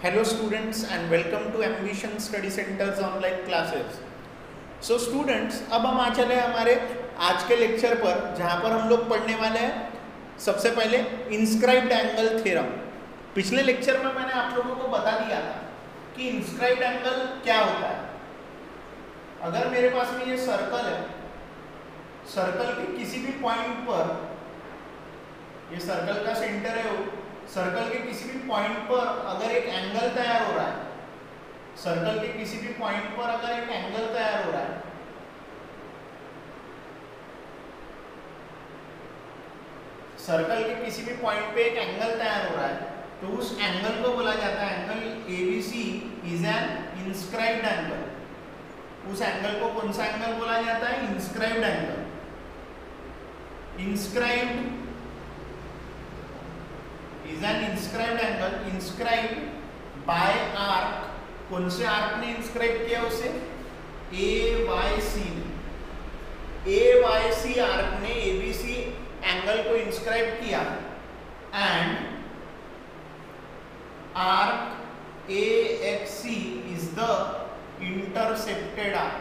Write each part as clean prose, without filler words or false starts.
Hello students and welcome to Ambition Study Center's online classes. So students, अब हम आ चले हमारे आज के लेक्चर पर, जहाँ पर हम लोग पढ़ने वाले हैं सबसे पहले इंस्क्राइब्ड एंगल थ्योरम। पिछले लेक्चर में मैंने आप लोगों को बता दिया था कि इंस्क्राइब्ड एंगल क्या होता है। अगर मेरे पास में ये सर्कल है, सर्कल के किसी भी पॉइंट पर, ये सर्कल का सेंटर है, सर्कल के किसी भी पॉइंट पर अगर एक एंगल तैयार हो रहा है, सर्कल के किसी भी पॉइंट पर अगर एक एंगल तैयार हो रहा है, सर्कल के किसी भी पॉइंट पे एक एंगल तैयार हो रहा है, तो उस एंगल को बोला जाता है angle ABC is an inscribed angle. उस एंगल को कौन सा एंगल बोला जाता है? Inscribed angle. Inscribed is an inscribed angle inscribed by arc। कौन से आर्क ने इंस्क्राइब किया उसे? AYC ने। AYC आर्क ने ABC एंगल को इंस्क्राइब किया and arc AXC is the intercepted arc।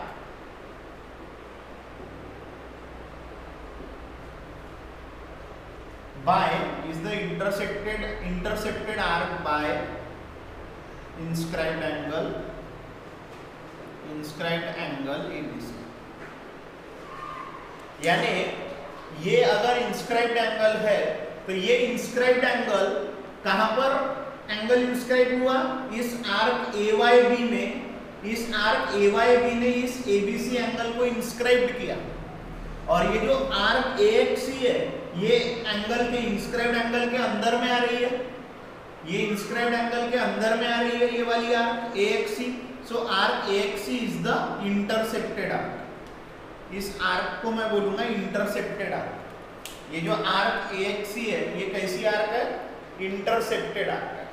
by is the intercepted arc by inscribed angle ABC। यानी ये अगर इंस्क्राइब्ड एंगल है तो ये इंस्क्राइब्ड एंगल कहां पर एंगल इंस्क्राइब हुआ? इस आर्क AYB में। इस आर्क AYB ने इस ABC एंगल को इंस्क्राइब किया और ये जो आर्क AXC है ये एंगल के इंस्क्राइब्ड एंगल के अंदर में आ रही है। ये इंस्क्राइब्ड एंगल के अंदर में आ रही है ये वाली arc AXC। So arc AXC is the intercepted arc. इस आर्क को मैं बोलूंगा इंटरसेप्टेड आर्क। ये जो आर्क AXC है ये कैसी आर्क है? इंटरसेप्टेड आर्क है।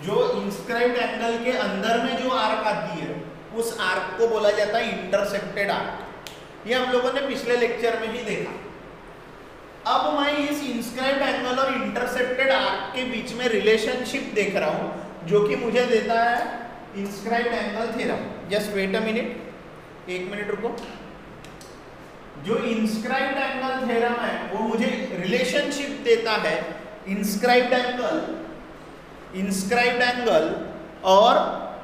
जो इंस्क्राइब्ड एंगल के अंदर में जो आर्क आती है उस आर्क को बोला जाता है इंटरसेप्टेड आर्क। ये हम लोगों ने पिछले लेक्चर में ही देखा। अब मैं इस इंस्क्राइब्ड एंगल और इंटरसेप्टेड आर्क के बीच में रिलेशनशिप देख रहा हूं जो कि मुझे देता है inscribed angle theorem. Just wait a minute, एक मिनट रुको। जो इंस्क्राइब्ड एंगल थ्योरम है वो मुझे रिलेशनशिप देता है इंस्क्राइब्ड एंगल और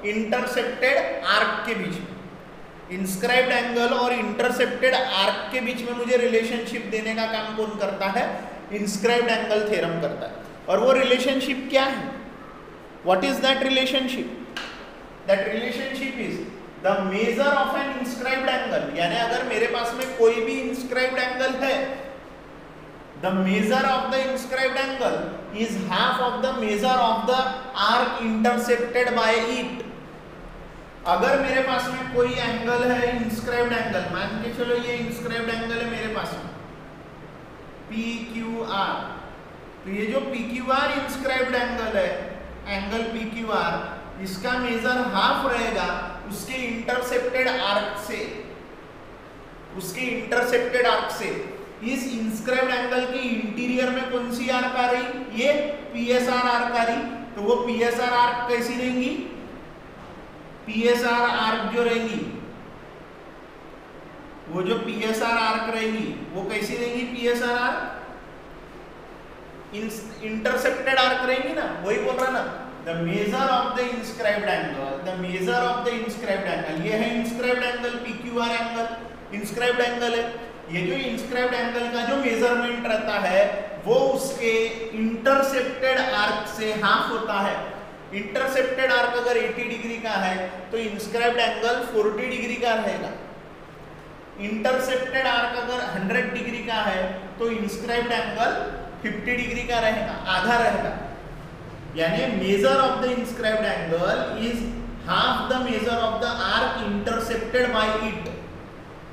इंटरसेप्टेड आर्क के बीच में। इंस्क्राइब्ड एंगल और इंटरसेप्टेड आर्क के बीच में मुझे रिलेशनशिप देने का काम कौन करता है? इंस्क्राइब्ड एंगल थ्योरम करता है। और वो रिलेशनशिप क्या है? What is that relationship? That relationship is the measure of an inscribed angle. यानी अगर मेरे पास में कोई भी इंस्क्राइब्ड एंगल है, the measure of the inscribed angle is half of the measure of the arc intercepted by it. अगर मेरे पास में कोई एंगल है इंस्क्राइब्ड एंगल, मान के चलो ये इंस्क्राइब्ड एंगल है मेरे पास में PQR, तो ये जो PQR इंस्क्राइब्ड एंगल है, एंगल PQR, इसका मेजर हाफ रहेगा उसके इंटरसेप्टेड आर्क से। इस इंस्क्राइब्ड एंगल के इंटीरियर में कौन सी आर्क आ रही? ये PSR आर्क आ रही। तो वो PSR आर्क कैसी रहेंगी? PSR आर्क जो रहेंगी, वो जो PSR आर्क रहेंगी वो कैसी रहेंगी? PSR आर्क इंटरसेप्टेड आर्क रहेंगी ना, वही बोल रहा ना। The measure of the inscribed angle, ये है inscribed angle PQR angle, inscribed angle है। ये जो इंस्क्राइब्ड एंगल का जो मेजरमेंट रहता है वो उसके इंटरसेप्टेड आर्क से हाफ होता है। इंटरसेप्टेड आर्क अगर 80 डिग्री का है तो इंस्क्राइब्ड एंगल 40 डिग्री का रहेगा। इंटरसेप्टेड आर्क अगर 100 डिग्री का है तो इंस्क्राइब्ड एंगल 50 डिग्री का रहेगा, आधा रहेगा। यानी major of the inscribed angle is half the measure of the arc intercepted by it.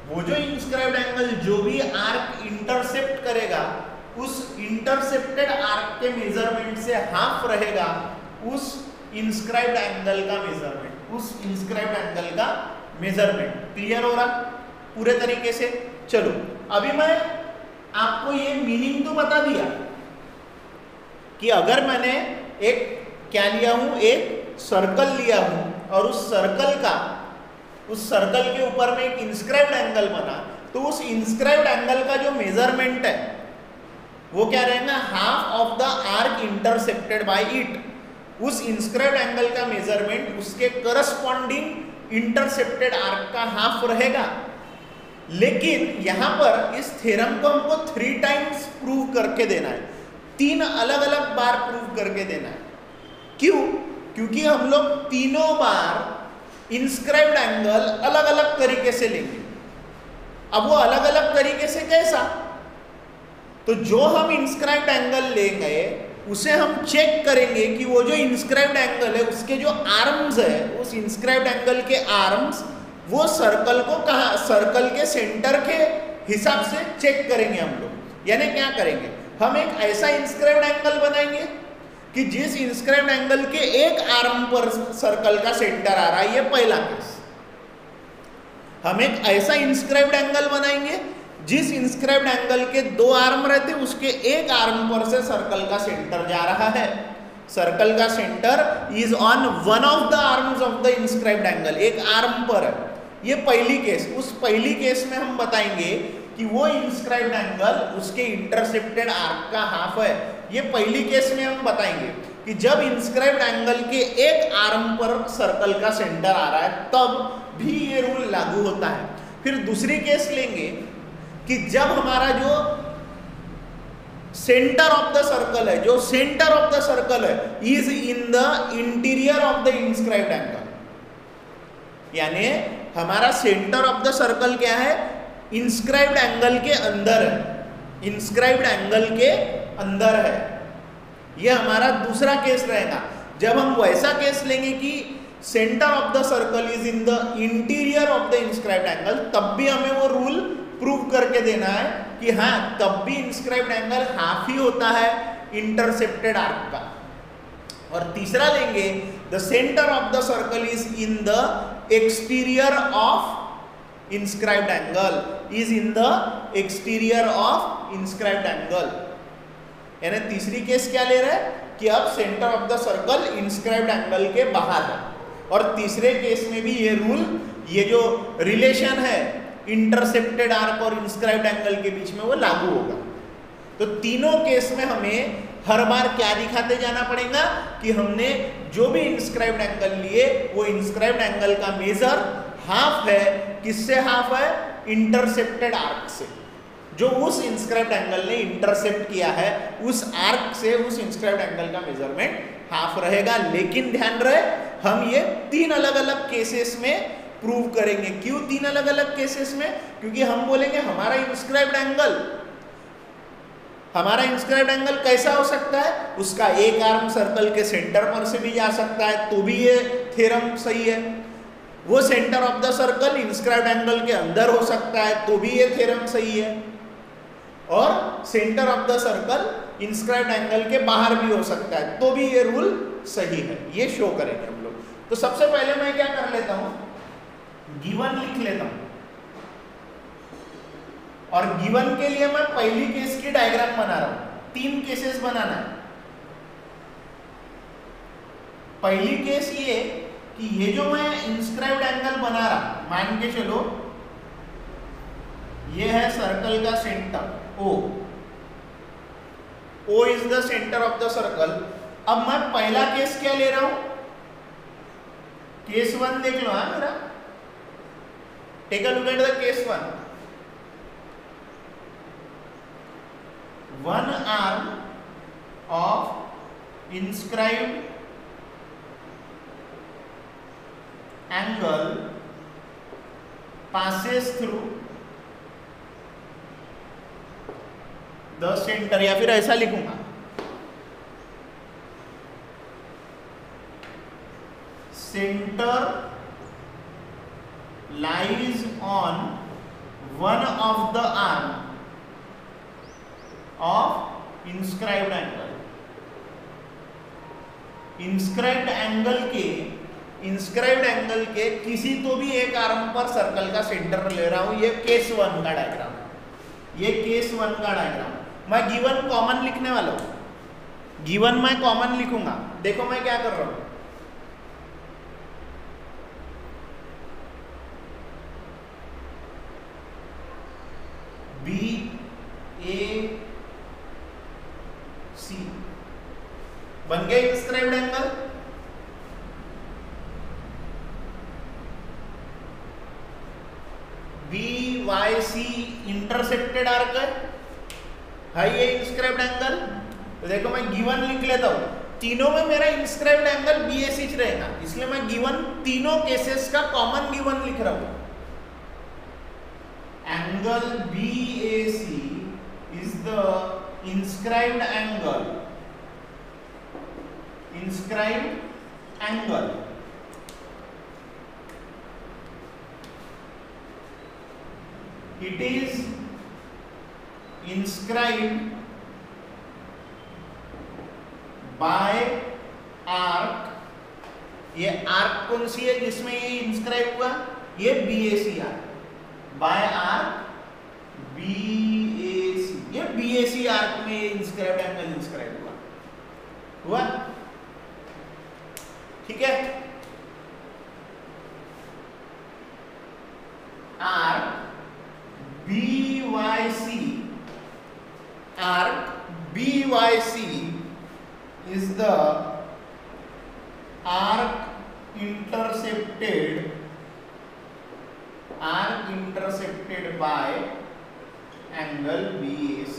वो जो इंस्क्राइब्ड एंगल जो भी आर्क इंटरसेप्ट करेगा उस इंटरसेप्टेड आर्क के मेजरमेंट से हाफ रहेगा उस इंस्क्राइब्ड एंगल का मेजरमेंट। क्लियर हो रहा पूरे तरीके से? चलो अभी मैं आपको ये मीनिंग तो बता दिया कि अगर मैंने एक क्या लिया हूं, एक सर्कल लिया हूं और उस सर्कल के ऊपर में एक इंस्क्राइब्ड एंगल बना, तो उस इंस्क्राइब्ड एंगल का जो मेजरमेंट है वो क्या रहेगा, half of the arc intercepted by it. उस इंस्क्राइब्ड एंगल का मेजरमेंट उसके करस्पॉन्डिंग इंटरसेप्टेड आर्क का हाफ रहेगा। लेकिन यहां पर इस थ्योरम को हमको 3 टाइम्स प्रूव करके देना है, 3 अलग अलग बार प्रूव करके देना है। क्यों? क्योंकि हम लोग तीनों बार इंस्क्राइब्ड एंगल अलग अलग तरीके से लेंगे। अब वो अलग अलग तरीके से कैसा? तो जो हम इंस्क्राइब्ड एंगल लेंगे उसे हम चेक करेंगे कि वो जो इंस्क्राइब्ड एंगल है उसके जो आर्म्स है, उस इंस्क्राइब्ड एंगल के आर्म्स वो सर्कल को कहाँ, सर्कल के सेंटर के हिसाब से चेक करेंगे हम लोग। यानी क्या करेंगे, हम एक ऐसा इंस्क्राइब्ड एंगल बनाएंगे कि जिस इंस्क्राइब्ड एंगल के एक आर्म पर सर्कल का सेंटर आ रहा है, ये पहला केस। हम एक ऐसा इंस्क्राइब्ड एंगल बनाएंगे जिस इंस्क्राइब्ड एंगल के 2 आर्म रहते हैं, उसके एक आर्म पर से सर्कल का सेंटर जा रहा है। सर्कल का centre is on one of the arms of the inscribed angle, एक आर्म पर है। ये पहली केस। उस पहली केस में हम बताएंगे कि वो इंस्क्राइब्ड एंगल उसके इंटरसेप्टेड आर्क का हाफ है। ये पहली केस में हम बताएंगे कि जब इंस्क्राइब्ड एंगल के एक आर्म पर सर्कल का सेंटर आ रहा है तब भी ये रूल लागू होता है। फिर दूसरी केस लेंगे कि जब हमारा जो सेंटर ऑफ द सर्कल है, जो सेंटर ऑफ द सर्कल है is in the interior of the inscribed angle, यानी हमारा सेंटर ऑफ द सर्कल क्या है, इंस्क्राइब्ड एंगल के अंदर है, इंस्क्राइब्ड एंगल के अंदर है। यह हमारा दूसरा केस रहेगा। जब हम वैसा केस लेंगे कि centre of the circle is in the interior of the inscribed angle, तब भी हमें वो रूल प्रूव करके देना है कि हाँ, तब भी इंस्क्राइब्ड एंगल हाफ ही होता है इंटरसेप्टेड आर्क का। और तीसरा लेंगे, the centre of the circle is in the exterior of inscribed angle, is in the exterior of inscribed angle. यानी तीसरी केस क्या ले रहा है कि अब centre of the circle inscribed angle के बाहर है। और तीसरे केस में भी ये रूल, ये जो रिलेशन है इंटरसेप्टेड आर्क और इंस्क्राइब्ड एंगल के बीच में, वो लागू होगा। तो तीनों केस में हमें हर बार क्या दिखाते जाना पड़ेगा कि हमने जो भी इंस्क्राइब्ड एंगल लिए वो इंस्क्राइब्ड एंगल का मेजर हाफ है। किससे हाफ है? इंटरसेप्टेड आर्क से। जो उस इंस्क्राइब्ड एंगल ने इंटरसेप्ट किया है उस आर्क से उस इंस्क्राइब्ड एंगल का मेजरमेंट हाफ रहेगा। लेकिन ध्यान रहे, हम ये 3 अलग अलग केसेस में प्रूव करेंगे। क्यों 3 अलग अलग केसेस में? क्योंकि हम बोलेंगे हमारा इंस्क्राइब्ड एंगल कैसा हो सकता है, उसका एक आर्म सर्कल के सेंटर पर से भी जा सकता है, तो भी ये थ्योरम सही है। वो centre of the circle inscribed angle के अंदर हो सकता है, तो भी ये थ्योरम सही है। और centre of the circle inscribed angle के बाहर भी हो सकता है, तो भी ये रूल सही है। ये शो करेंगे हम लोग। तो सबसे पहले मैं क्या कर लेता हूं, गिवन लिख लेता हूं। और गिवन के लिए मैं पहली केस की डायग्राम बना रहा हूं। 3 केसेस बनाना है। पहली केस ये कि ये जो मैं इंस्क्राइब्ड एंगल बना रहा, मान के चलो ये है सर्कल का centre O is the centre of the circle. अब मैं पहला केस क्या ले रहा हूं, केस 1 देख लो। हाँ मेरा, take a look at the case 1। 1 arm of inscribed angle passes through the center, या फिर ऐसा लिखूंगा, center lies on one of the arm of inscribed angle। Inscribed angle के किसी तो भी एक आर्म पर सर्कल का सेंटर ले रहा हूं। ये केस 1 का डायग्राम, ये केस 1 का डायग्राम। मैं गिवन कॉमन लिखने वाला हूं, गिवन मैं कॉमन लिखूंगा। देखो मैं क्या कर रहा हूं, सी बन गया inscribed angle. BYC intercepted arc है ये इंस्क्राइब्ड एंगल। तो देखो मैं गिवन लिख लेता हूं, तीनों में मेरा इंस्क्राइब्ड एंगल BAC रहेगा, इसलिए मैं गिवन तीनों केसेस का कॉमन गिवन लिख रहा हूं। Angle BAC is the inscribed angle it is inscribed by arc। ये आर्क कौन सी है जिसमें ये इंस्क्राइब हुआ? ये BAC arc, by arc BAC। ये BAC आर्क में इंस्क्राइब्ड एंगल इंस्क्राइब हुआ। ठीक है, arc BYC is the arc intercepted by angle BAC।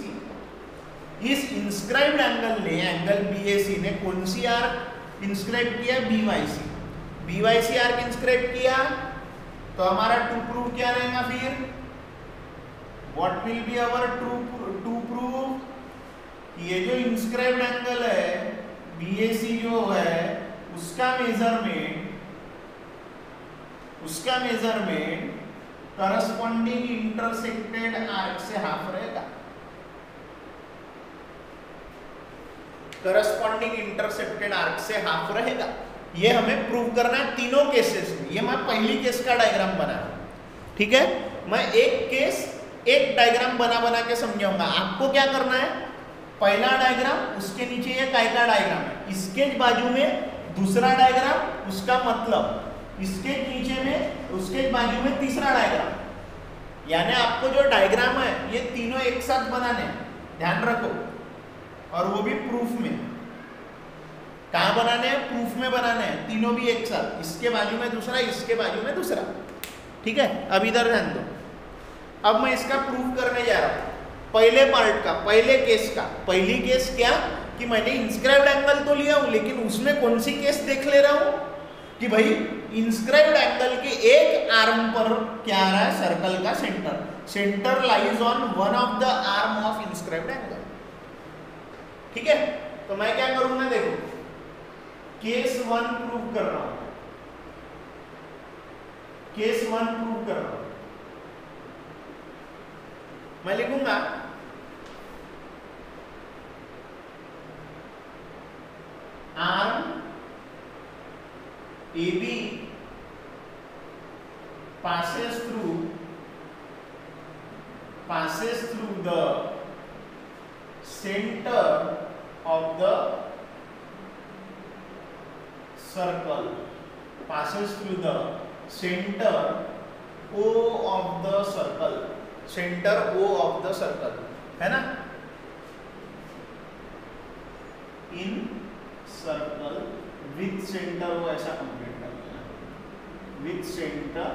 इस इंस्क्राइब्ड एंगल ने, एंगल BAC ने कौन सी आर्क इंस्क्राइब किया? BYC आर्क इंस्क्राइब किया। तो हमारा टू प्रूव क्या रहेगा फिर? What will be our to prove? ये जो इंस्क्राइब्ड एंगल है BAC जो है उसका मेजरमेंट करस्पॉन्डिंग इंटरसेक्टेड आर्क से हाफ रहेगा। करस्पॉन्डिंग इंटरसेप्टेड आर्क से हाफ रहेगा। ये हमें प्रूव करना है तीनों केसेस में। ये मैं पहली केस का डायग्राम बना रहा हूं, ठीक है। मैं एक डायग्राम बना के समझाऊंगा। आपको क्या करना है? पहला डायग्राम, उसके नीचे ये काय का डायग्राम है, इसके बाजू में दूसरा डायग्राम, उसका मतलब इसके नीचे में, उसके बाजू में तीसरा डायग्राम। यानी आपको जो डायग्राम है ये तीनों एक साथ बनाने हैं, ध्यान रखो। और वो भी प्रूफ में। कहां बनाने हैं? प्रूफ में बनाने हैं, तीनों भी एक साथ। इसके बाजू में दूसरा, इसके बाजू में दूसरा, ठीक है। अब इधर ध्यान दो। अब मैं इसका प्रूफ करने जा रहा हूं, पहले पार्ट का, पहले केस का। पहली केस क्या कि मैंने इंस्क्राइब्ड एंगल तो लिया हूं, लेकिन उसमें कौन सी केस देख ले रहा हूं कि भाई इंस्क्राइब्ड एंगल के एक आर्म पर क्या आ रहा है? सर्कल का centre lies on one of the arm of inscribed angle, ठीक है। तो मैं क्या करूंगा, देखो केस 1 प्रूव कर रहा हूं, मैं लिखूंगा arm AB passes through the center of the circle, passes through the center O of the circle, है ना। इन सर्कल विथ सेंटर वो ऐसा कंप्लीट करना है, विथ सेंटर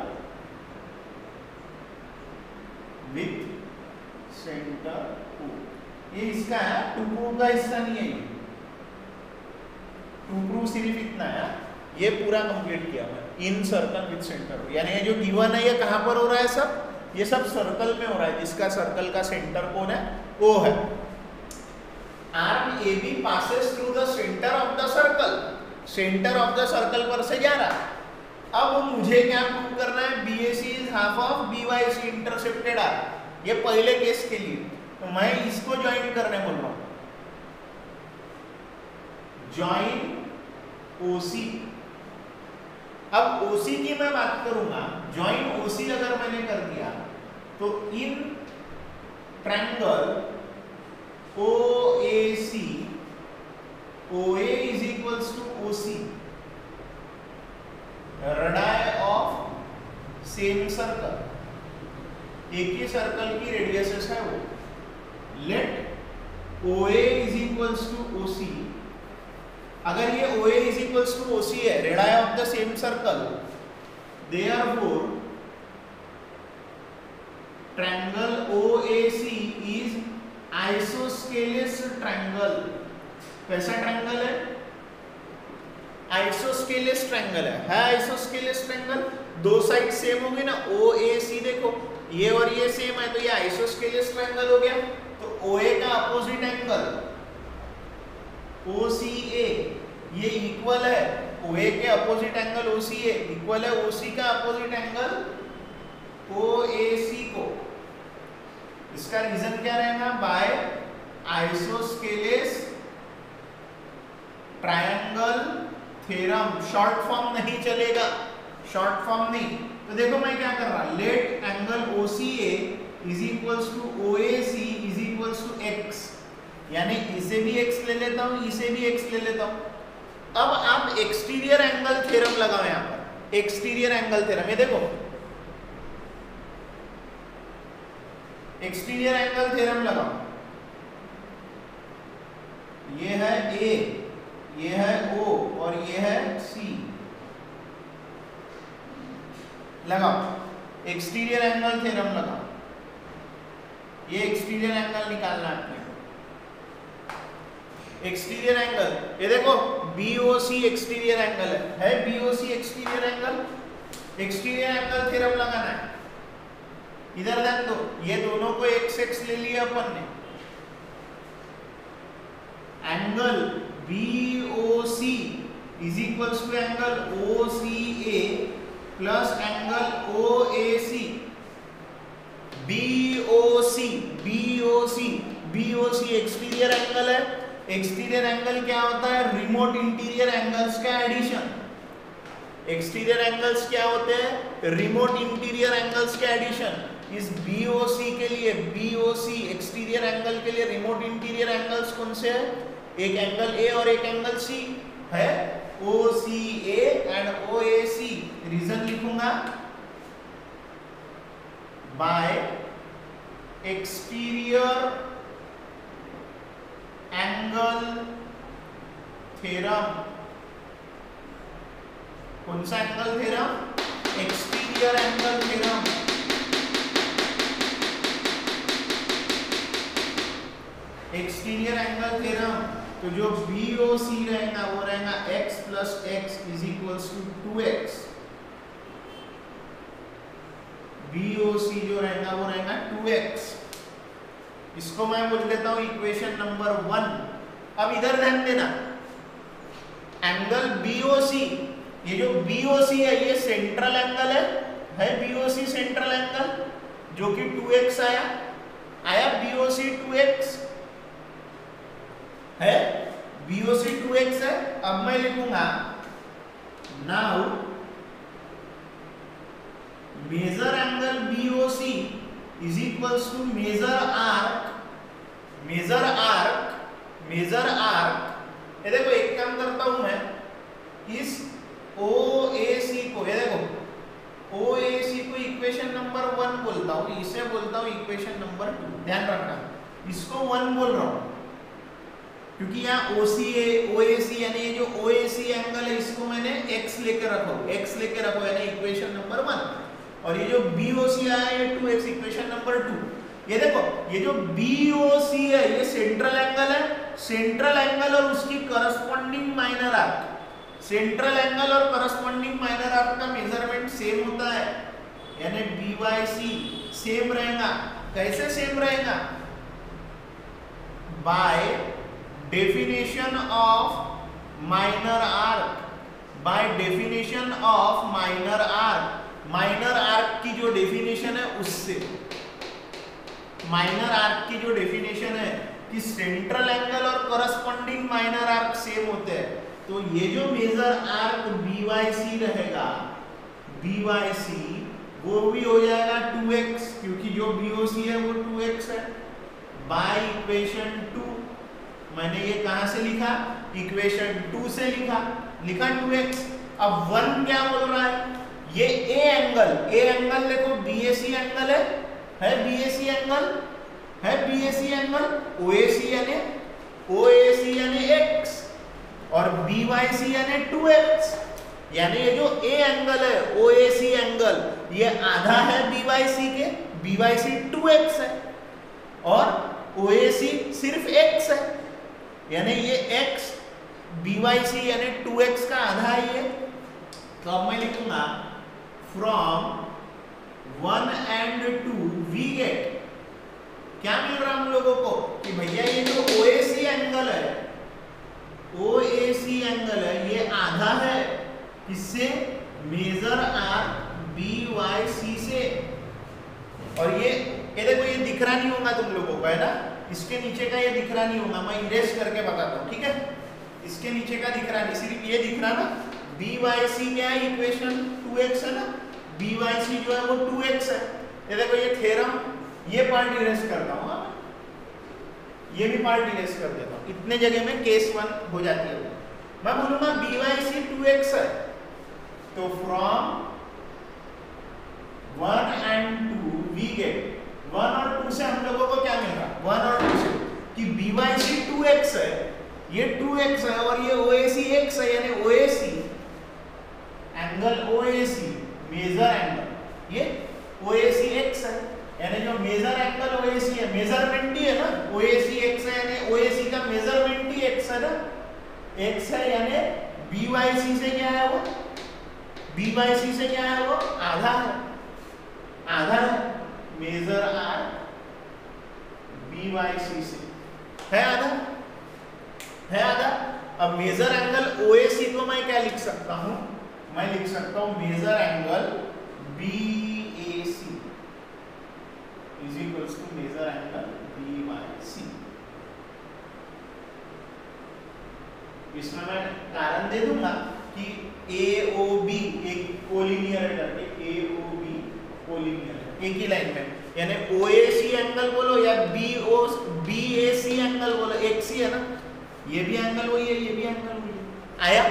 O। ये इसका है, टू प्रूव का हिस्सा नहीं है। टू प्रूव सिर्फ इतना है, ये पूरा कंप्लीट किया मैं। इन सर्कल विथ सेंटर, यानी ये जो गिवन है ये कहां पर हो रहा है? सब ये सब सर्कल में हो रहा है, जिसका सर्कल का सेंटर कौन है? O है। Arm AB passes through the center of the circle, centre of the circle पर से जा रहा। अब मुझे क्या प्रूव करना है? BAC is half of BYC intercepted arc. ये पहले केस के लिए, तो मैं इसको ज्वाइन करने बोल रहा हूं, ज्वाइन OC। अब OC की मैं बात करूंगा, ज्वाइन OC अगर मैंने कर दिया तो in triangle OAC, OA is equals to OC, radius of same circle, एक ही सर्कल की रेडियस है वो। Let OA is equals to OC, अगर ये OA is equals to OC है, radii of the same circle, therefore triangle OAC is isosceles triangle. कैसा triangle है? आइसोस्केलेस ट्रायंगल है आइसोस्केलेस ट्रायंगल, दो साइड सेम होगी ना, OAC देखो ये और ये सेम है, तो ये आइसोस्केलेस ट्रायंगल हो गया। तो OA का अपोजिट एंगल OCA ये इक्वल है OA के अपोजिट एंगल OCA इक्वल है OC का अपोजिट एंगल OAC को। इसका रीजन क्या रहेगा? By isosceles triangle theorem. Short form नहीं चलेगा, शॉर्ट फॉर्म नहीं। तो देखो मैं क्या कर रहा, let angle OCA is equals to OAC is equals to x, यानी इसे भी x ले लेता हूं, इसे भी x ले लेता हूं। अब आप एक्सटीरियर एंगल थ्योरम लगाओ यहां पर, एक्सटीरियर एंगल थ्योरम। ये देखो एक्सटीरियर एंगल थ्योरम लगाओ, ये है A, ये है O और ये है C। लगाओ एक्सटीरियर एंगल थ्योरम लगाओ, ये एक्सटीरियर एंगल निकालना है। एक्सटीरियर एंगल ये देखो BOC एक्सटीरियर एंगल है BOC exterior angle. Exterior angle theorem लगाना है, इधर ध्यान दो, ये दोनों को x ले लिया अपन ने। Angle BOC is equals to angle OCA plus angle OAC। BOC exterior angle है। एक्सटीरियर एंगल क्या होता है? रिमोट इंटीरियर एंगल्स का एडिशन। एक्सटीरियर एंगल्स क्या होते हैं? रिमोट इंटीरियर एंगल्स का एडिशन। इस BOC के लिए, BOC एक्सटीरियर एंगल के लिए रिमोट इंटीरियर एंगल्स कौन से है? एक एंगल A और एक एंगल C है, OCA एंड OAC। रीजन लिखूंगा, बाय एक्सटीरियर एंगल थ्योरम। कौन सा angle theorem? Exterior angle theorem. Exterior angle theorem. तो जो BOC रहेगा वो रहेगा x plus x is equals to 2x। BOC जो रहेगा वो रहेगा 2x। इसको मैं बोल देता हूं इक्वेशन नंबर 1। अब इधर ध्यान देना, एंगल BOC, ये जो BOC है ये सेंट्रल एंगल है BOC सेंट्रल एंगल, जो कि 2x आया BOC 2x है, BOC 2x है। अब मैं लिखूंगा now measure angle BOC is equals to measure arc. ये देखो एक काम करता हूं मैं, इस OAC को, ये देखो OAC को इक्वेशन नंबर 1 बोलता हूं, इसे बोलता हूं इक्वेशन नंबर 2। ध्यान रखना, इसको 1 बोल रहा हूं क्योंकि यहाँ OAC यानी ये जो OAC एंगल है इसको मैंने x लेके रखो यानी इक्वेशन नंबर 1, और ये जो BOC आया ये 2x इक्वेशन नंबर 2। ये देखो ये जो BOC है ये सेंट्रल एंगल है, सेंट्रल एंगल और उसकी corresponding minor arc, central angle और करस्पॉन्डिंग माइनर आर्क का मेजरमेंट सेम होता है, यानी BYC सेम रहेगा। कैसे सेम रहेगा? By definition of minor arc, by definition of minor arc. Minor arc की जो डेफिनेशन है उससे, माइनर आर्क की जो डेफिनेशन है कि सेंट्रल एंगल और करस्पॉन्डिंग माइनर आर्क सेम होते हैं, तो ये जो मेजर आर्क BYC रहेगा, BYC वो भी हो जाएगा 2x, क्योंकि जो BOC है वो 2x है। बाय इक्वेशन 2, मैंने ये कहां से लिखा? इक्वेशन 2 से लिखा 2x। अब 1 क्या बोल रहा है? ये A एंगल देखो BAC एंगल है BAC एंगल, OAC यानी OAC यानी x और BYC यानी 2x, यानी ये जो A एंगल है OAC एंगल ये आधा है BYC के, BYC 2x है और OAC सिर्फ x है, यानी ये x BYC यानी 2x का आधा है ये। तो अब मैं लिखूंगा फ्रॉम 1 and 2 वी गेट, क्या मिल रहा हम लोगों को कि भैया ये जो OAC एंगल है, OAC एंगल है ये आधा है किससे, मेजर आर्क BYC से। और ये देखो ये दिख रहा नहीं होगा तुम लोगों को, है ना, इसके नीचे का ये दिख रहा नहीं होगा, मैं इरेज करके बताता हूँ, ठीक है। इसके नीचे का दिख रहा नहीं, सिर्फ ये दिख रहा ना, BYC क्या है, इक्वेशन 2x है ना, BYC जो है वो 2x है। ये देखो ये थ्योरम, ये पार्ट इरेज करता हूँ, ये भी पार्ट इरेज कर देता हूँ, इतने जगह में केस 1 हो जाती है। मैं बोलूंगा BYC 2x है, तो फ्रॉम 1 and 2 वी गेट, 1 और 2 से हम लोगों को क्या मिल रहा, 1 और 2 से कि BYC 2x है, ये 2x है और ये OAC x है, यानी OAC angle OAC measure angle, ये OAC x है, यानी जो मेजर एंगल OAC है, मेजरमेंट ही है ना, OAC x है यानी OAC का मेजरमेंट ही x है ना, x है, यानी BYC से क्या है वो, BYC से क्या है वो, आधा है, आधा है, मेजर आर्क BYC से है आधा, है आधा। अब मेजर एंगल OAC को मैं क्या लिख सकता हूं, मैं लिख सकता हूं measure angle BAC is equals to measure angle BYC। इसमें मैं कारण दे दूंगा कि AOB एक कोलिनियर है करके, AOB कोलिनियर है एक ही लाइन में, यानी OAC एंगल बोलो या BAC एंगल बोलो, एक सी है ना, ये भी एंगल वही है, ये भी एंगल वही है, आया।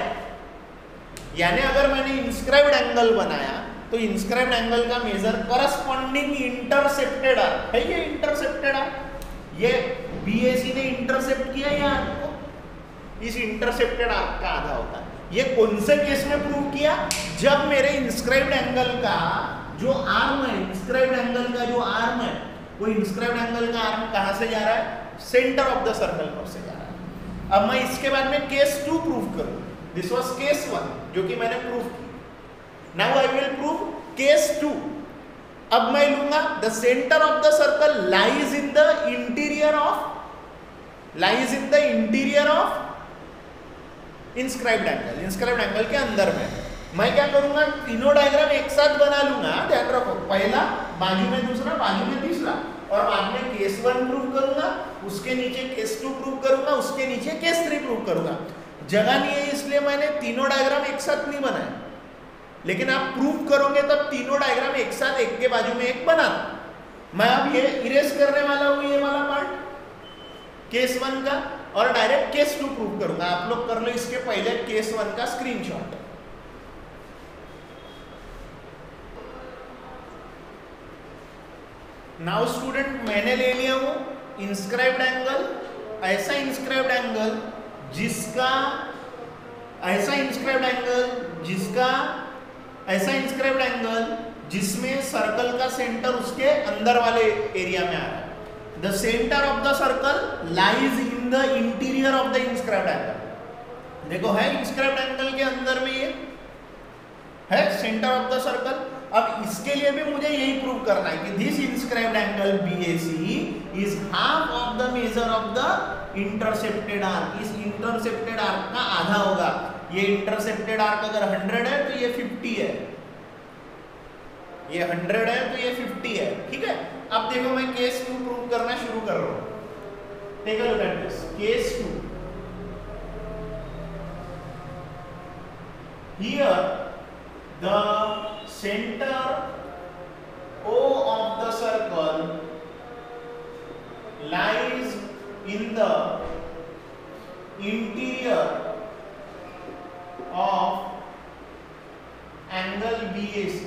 यानी अगर मैंने इंस्क्राइब्ड एंगल बनाया तो इंस्क्राइब्ड एंगल का मेजर करस्पॉन्डिंग इंटरसेप्टेड आर्क है, ये इंटरसेप्टेड आर्क, ये BAC ने इंटरसेप्ट किया ये आर्क को, इस इंटरसेप्टेड आर्क का आधा होता है। ये कौन से केस में प्रूव किया, जब मेरे इंस्क्राइब्ड एंगल का जो आर्म है, इंस्क्राइब्ड एंगल का जो आर्म है, वो इंस्क्राइब्ड एंगल का आर्म कहां से जा रहा है, सेंटर ऑफ द सर्कल पर से जा रहा है। अब मैं इसके बाद में केस 2 प्रूव करूं, दिस वाज केस 1 जो कि मैंने प्रूव की, now I will prove case 2। अब मैं लूंगा the centre of the circle lies in the interior of inscribed angle, inscribed angle के अंदर में। मैं क्या करूंगा, तीनों डायग्राम एक साथ बना लूंगा, ध्यान रखो, पहला बाजू में, दूसरा बाजू में, तीसरा, और बाद में केस 1 प्रूव करूंगा, उसके नीचे केस 2 प्रूव करूंगा, उसके नीचे केस 3 प्रूव करूंगा। जगह नहीं है इसलिए मैंने तीनों डायग्राम एक साथ नहीं बनाए, लेकिन आप प्रूव करोगे तब तीनों डायग्राम एक साथ एक के बाजू में एक बना। मैं अब ये इरेज करने वाला हूं ये वाला पार्ट केस 1 का, और डायरेक्ट केस 2 प्रूव करूंगा। आप लोग कर लो इसके पहले केस 1 का स्क्रीनशॉट। नाउ स्टूडेंट, मैंने ले लिया हूं इंस्क्राइब्ड एंगल, ऐसा इंस्क्राइब्ड एंगल जिसका ऐसा इंस्क्राइब्ड एंगल जिसमें सर्कल का सेंटर उसके अंदर वाले एरिया में आ रहा है। The centre of the circle lies in the interior of the inscribed angle. देखो है इंस्क्राइब्ड एंगल के अंदर में ये है सेंटर ऑफ द सर्कल। अब इसके लिए भी मुझे यही प्रूव करना है कि this inscribed angle BAC is half of the measure of the intercepted arc. इस इंटरसेप्टेड आर्क का आधा होगा। ये इंटरसेप्टेड आर्क अगर 100 है तो ये 50 है, ये 100 है तो ये 50 है, ठीक है। अब देखो मैं केस 2 प्रूव करना शुरू कर रहा हूं। Take a look at this case 2। Here the center O of the circle lies in the interior of angle BAC,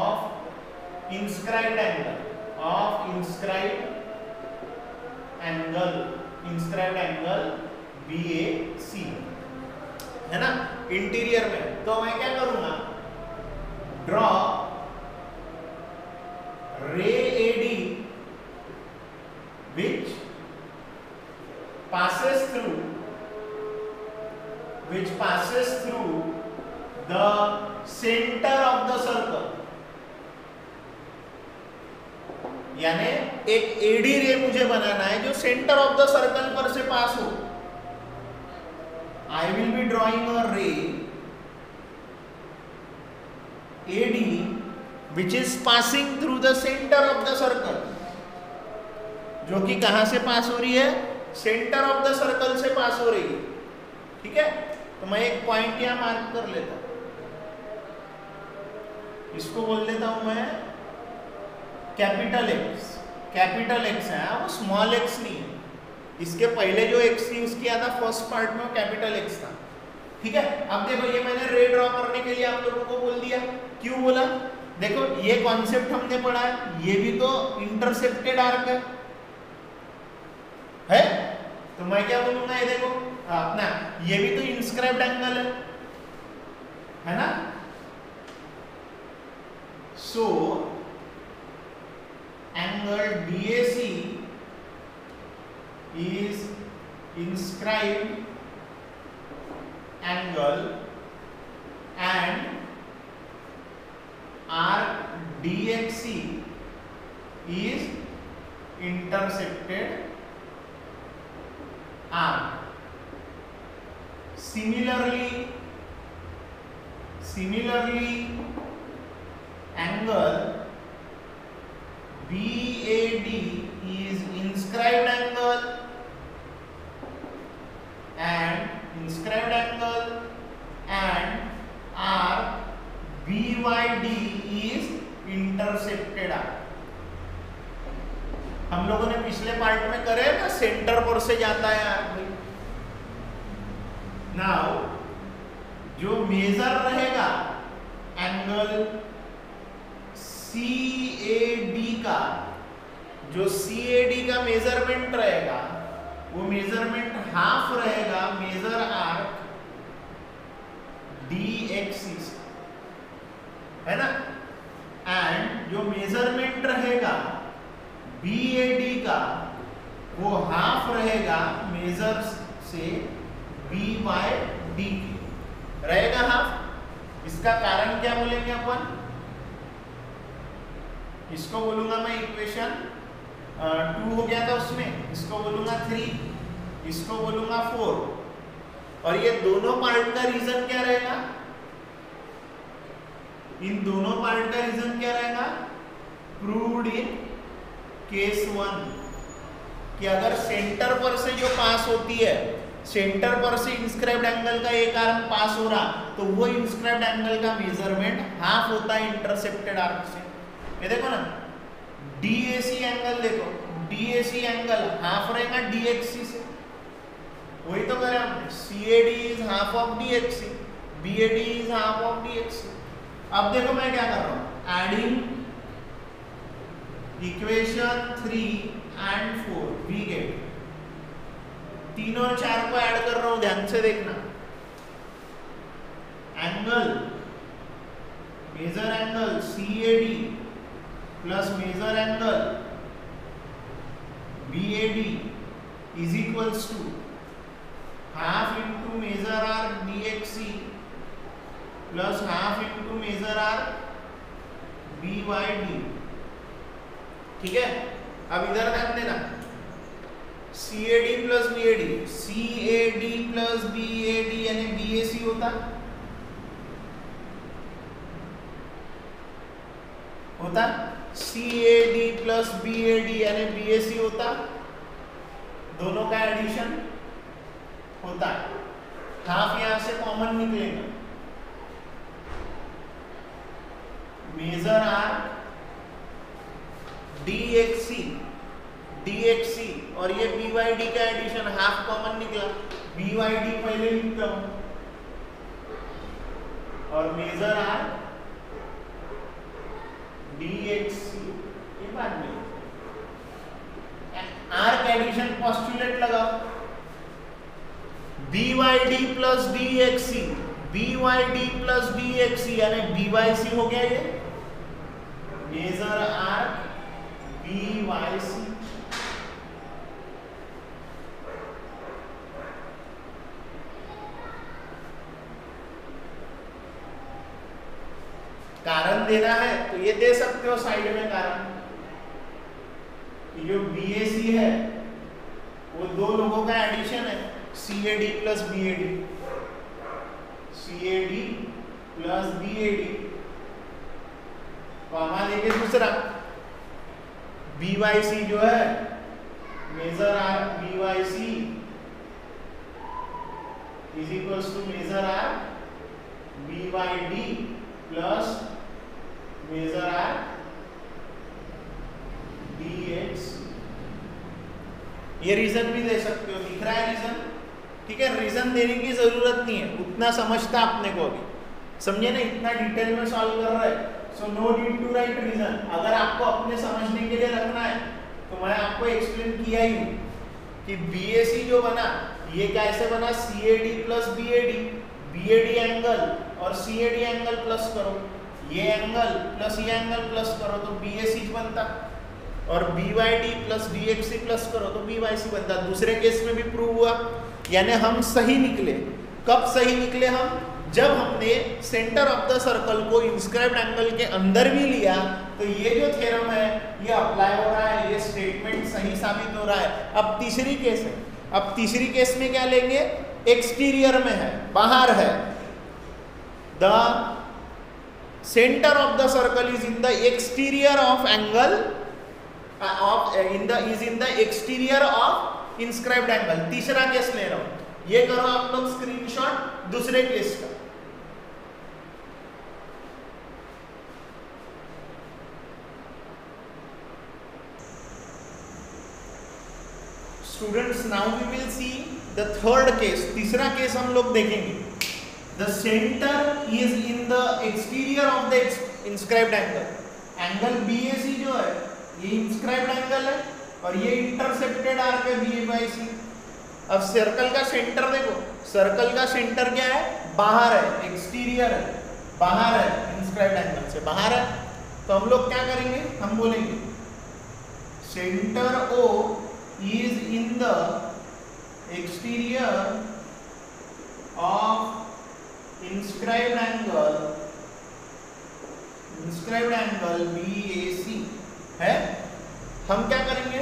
of inscribed angle BAC है ना इंटीरियर में। तो मैं क्या करूंगा, ड्रॉ रे AD which passes through the center of the circle, यानी एक एडी रे मुझे बनाना है जो सेंटर ऑफ द सर्कल पर से पास हो। I will be drawing a रे AD which is passing through the center of the circle, जो कि कहां से पास हो रही है, सेंटर ऑफ द सर्कल से पास हो रही है। ठीक है, तो मैं एक पॉइंट यहां मार्क कर लेता हूं, इसको बोल देता हूं मैं कैपिटल X। कैपिटल X है, वो स्मॉल x नहीं है। इसके पहले जो x थी उसकी आधा फर्स्ट पार्ट में कैपिटल X था। ठीक है, अब देखो ये मैंने रे ड्रॉ करने के लिए आप लोगों को बोल दिया। क्यों बोला, देखो ये कॉन्सेप्ट हमने पढ़ा है, ये भी तो इंटरसेप्टेड आर्क है। तो मैं क्या बोलूंगा, ये देखो अपना ये भी तो इंस्क्राइब्ड एंगल है ना। So angle DAC is inscribed angle and arc DXC is intersected arc. Similarly angle BAD is inscribed angle and arc BYD is intersected arc. हम लोगों ने पिछले पार्ट में करे ना, सेंटर पर से जाता है आर्क भाई। नाउ जो मेजर रहेगा एंगल CAD का, जो CAD का मेजरमेंट रहेगा वो मेजरमेंट हाफ रहेगा मेजर आर्क DXC से, है ना। एंड जो मेजरमेंट रहेगा BAD का वो हाफ रहेगा मेजर से BYD की, रहेगा हाफ। इसका कारण क्या बोलेंगे अपन, इसको बोलूंगा मैं इक्वेशन 2 हो गया था उसमें, इसको बोलूंगा 3, इसको बोलूंगा 4। और ये दोनों पार्ट का रीजन क्या रहेगा, इन दोनों पार्ट का रीजन क्या रहेगा, प्रूव्ड इन केस 1 कि अगर सेंटर पर से जो पास होती है, सेंटर पर से इंस्क्राइब्ड एंगल का एक आर्क पास हो रहा, तो वो इंस्क्राइब्ड एंगल का मेजरमेंट हाफ होता है इंटरसेप्टेड आर्क से। ये देखो ना DAC एंगल, देखो DAC एंगल हाफ रहेगा DXC से, वही तो करें हमने। CAD is half of DXC, BAD is half of DXC। अब देखो मैं क्या कर रहा हूं, adding equation 3 and 4 we get, तीनों और 4 को ऐड कर रहा हूं, ध्यान से देखना। Angle measure angle CAD plus measure angle BAD is equals to half into measure arc DXC plus half into measure arc BYD। ठीक है, अब इधर ध्यान देना, CAD plus BAD, CAD plus BAD यानी BAC होता CAD प्लस BAD यानी BAC होता, दोनों का एडिशन होता, हाफ यहां से कॉमन निकलेगा, मेजर आर्क DXC और ये BYD का एडिशन हाफ कॉमन निकला, BYD पहले लिखता हूं और मेजर आर्क DXC ये बाद में। आर्क एडिशन पोस्टुलेट लगाओ, BYD plus DXC, BYD plus DXC यानी BYC हो गया ये मेजर आर्क BYC। कारण देना है तो ये दे सकते हो साइड में कारण। जो BAC है वो दो लोगों का एडिशन है, CAD plus BAD, CAD plus BAD, comma लेके दूसरा BYC जो है measure arc BYC is equals to measure arc BYD plus major arc DX। ये रीजन भी दे सकते हो, दिख रहा है रीजन, ठीक है। रीजन देने की जरूरत नहीं है, उतना समझता अपने को अभी, समझे ना, इतना डिटेल में सॉल्व कर रहा है, so no need to write reason. अगर आपको अपने समझने के लिए रखना है तो मैं आपको एक्सप्लेन किया ही कि BAC जो बना ये कैसे बना, CAD plus BAD, BAD angle और CAD एंगल प्लस करो, ये एंगल प्लस ये एंगल प्लस करो तो BAC बनता, और BYD प्लस DXC प्लस करो तो BYC बनता। दूसरे केस में भी प्रूव हुआ, यानी हम सही निकले। कब सही निकले हम? जब हमने सेंटर ऑफ द सर्कल को इंस्क्राइब्ड एंगल के अंदर भी लिया तो ये जो थ्योरम है ये अप्लाई हो रहा है, ये स्टेटमेंट सही साबित हो रहा है। अब तीसरी केस है, अब तीसरी केस में क्या लेंगे, एक्सटीरियर में है, बाहर है, the centre of the circle is in the exterior of angle is in the exterior of inscribed angle। तीसरा केस ले रहा हूं, ये करो आप लोग स्क्रीनशॉट दूसरे केस का। Students now we will see the third case, तीसरा केस हम लोग देखेंगे। The centre is in the exterior of the inscribed angle, angle BAC जो है ये इंस्क्राइब्ड एंगल है और ये इंटरसेप्टेड आर्क है BAC। अब सर्कल का सेंटर देखो, सर्कल का सेंटर क्या है, बाहर है, एक्सटीरियर है, बाहर है, इंस्क्राइब्ड एंगल से बाहर है। तो हम लोग क्या करेंगे, हम बोलेंगे centre O is in the exterior of inscribed angle BAC है। हम क्या करेंगे,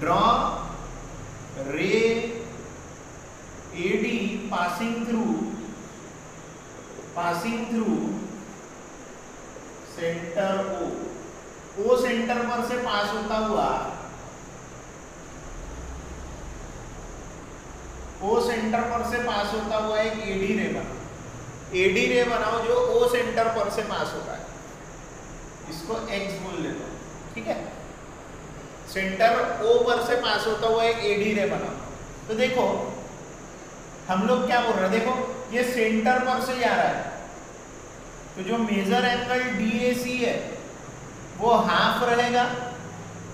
ड्रॉ रे AD passing through centre O centre पर से पास होता हुआ, O सेंटर पर से पास होता हुआ एक AD रे बनाओ जो O सेंटर पर से पास होता है, इसको X बोल लेते हैं, ठीक है। सेंटर O पर से पास होता हुआ एक AD रे बनाओ। तो देखो हम लोग क्या बोल रहे हैं, देखो ये सेंटर पर से जा रहा है तो जो मेजर एंगल DAC है वो हाफ रहेगा।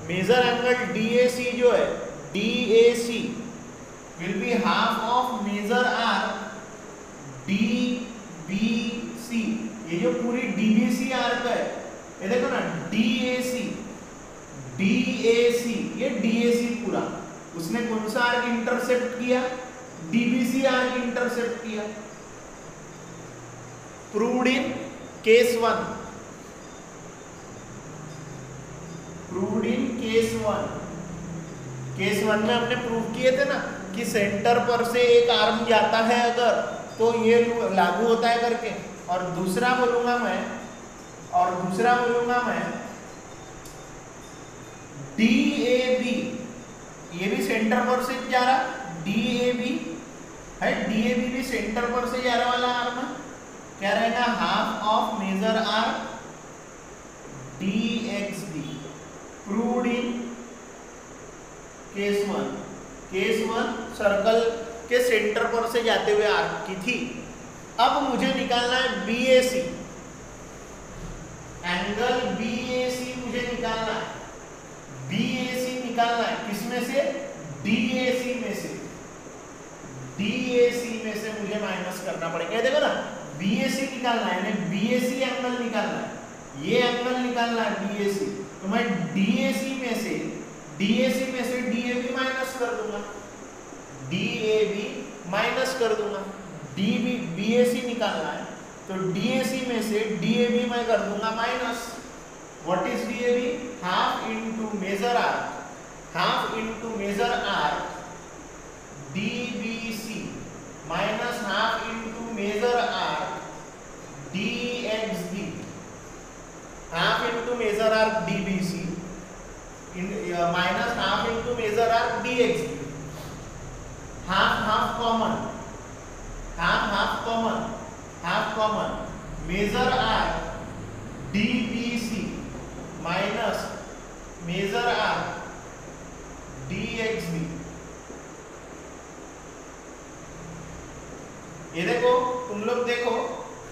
मेजर एंगल DAC जो है DAC will be half of major arc DBC। ये जो पूरी DBC आर्क है, ये देखो ना, DAC ये DAC पूरा, उसने कौन सा आर्क इंटरसेप्ट किया, DBC आर्क इंटरसेप्ट किया। Proved in case 1, proved in case 1 में हमने प्रूव किए थे ना कि सेंटर पर से एक आर्म जाता है अगर तो ये लागू होता है करके। और दूसरा बोलूंगा मैं DAB, ये भी सेंटर पर से जा रहा, DAB है, DAB भी सेंटर पर से जा रहा वाला आर्म है, क्या रहेगा, half of major arc DXD। Proved in case 1 circle के सेंटर पर से जाते हुए आर्क की थी। अब मुझे निकालना है BAC, एंगल BAC मुझे निकालना है, BAC निकालना है किसमें से, DAC में से। DAC में से मुझे माइनस करना पड़ेगा। देखो ना, BAC निकालना है, यानी BAC एंगल निकालना है, ये एंगल निकालना है BAC, तो मैं DAC में से DAB माइनस कर दूंगा, DAB माइनस कर दूंगा, BAC निकालना है तो DAC में से DAB मैं कर दूंगा minus. What is DAB? Half into measure arc, half into measure arc DBC minus half into measure arc DXB, half into measure arc DBC minus half into measure arc DXB, half half common, half common, measure arc DBC minus measure arc DXB। ये देखो, तुम लोग देखो,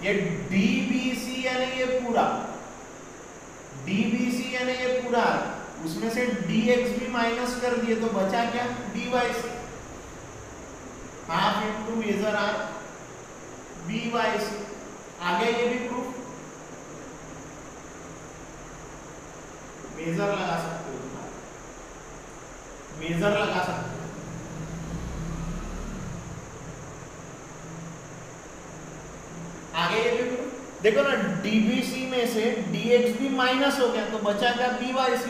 ये DBC यानी ये पूरा, DBC यानी ये पूरा, उसमें से DXB माइनस कर दिए तो बचा क्या? DYC, half into measure arc BYC। आगे ये भी प्रूफ मेजर लगा सकते हो, मेजर लगा सकते हो। आगे ये भी देखो ना, DBC में से DXB माइनस हो गया तो बचा क्या? BYC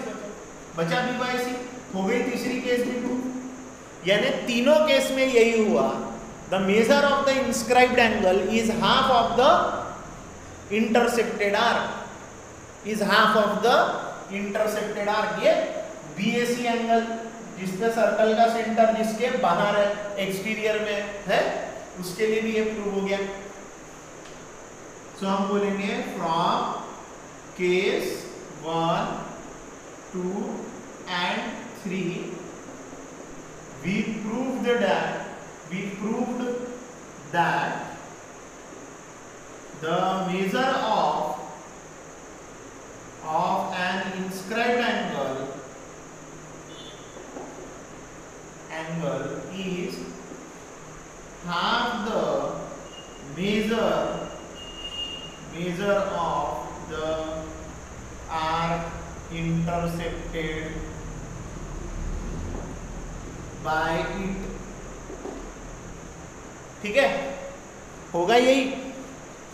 बचा BYC। हो गई तीसरी केस भी प्रूफ। यानी तीनों केस में यही हुआ, the measure of the inscribed angle is half of the intersected arc, is half of the intersected arc. ये BAC एंगल जिसपे सर्कल का सेंटर जिसके बाहर है, एक्सटीरियर में है, उसके लिए भी ये प्रूव हो गया। सो हम बोलेंगे from case 1, 2 and 3 we proved that the measure of an inscribed angle is half the measure of the arc intersected by it। ठीक है, होगा यही,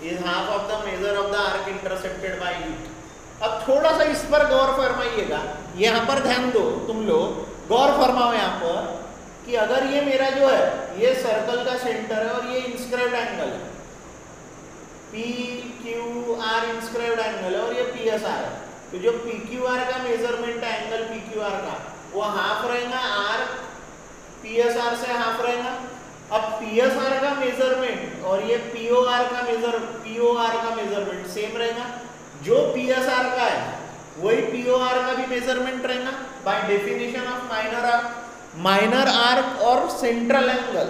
is half of the measure of the arc intersected by it. अब थोड़ा सा इस पर गौर फरमाइएगा, यहाँ पर ध्यान दो, तुम लोग गौर फरमाओ यहाँ पर कि अगर ये मेरा जो है ये सर्कल का सेंटर है और ये इंस्क्राइब्ड एंगल है, PQR इंस्क्राइब्ड एंगल है और ये PSR है, तो जो PQR का मेजरमेंट है एंगल PQR का वो हाफ रहेगा, आर्क PSR से हाफ रहेगा। अब PSR का मेजरमेंट और ये POR का मेजरमेंट सेम रहेगा। जो PSR का है वही POR का भी मेजरमेंट रहेगा by definition of minor arc और सेंट्रल एंगल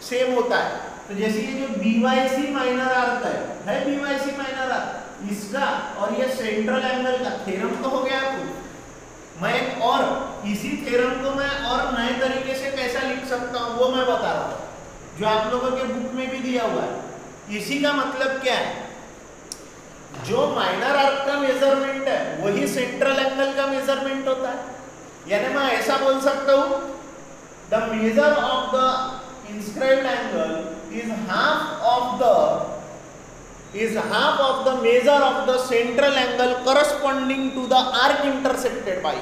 सेम होता है। तो जैसे ये जो BYC माइनर आर्क है BYC माइनर आर्क, इसका और ये सेंट्रल एंगल का थ्योरम तो हो गया आपको। मैं एक और इसी थ्योरम को मैं और नए तरीके से कैसा लिख सकता हूँ वो मैं बता रहा हूँ, जो आप लोगों के बुक में भी दिया हुआ है। इसी का मतलब क्या है, जो माइनर आर्क का मेजरमेंट है वही सेंट्रल एंगल का मेजरमेंट होता है। यानी मैं ऐसा बोल सकता हूँ, the measure of the inscribed angle is half of the measure of the central angle corresponding to the arc intersected by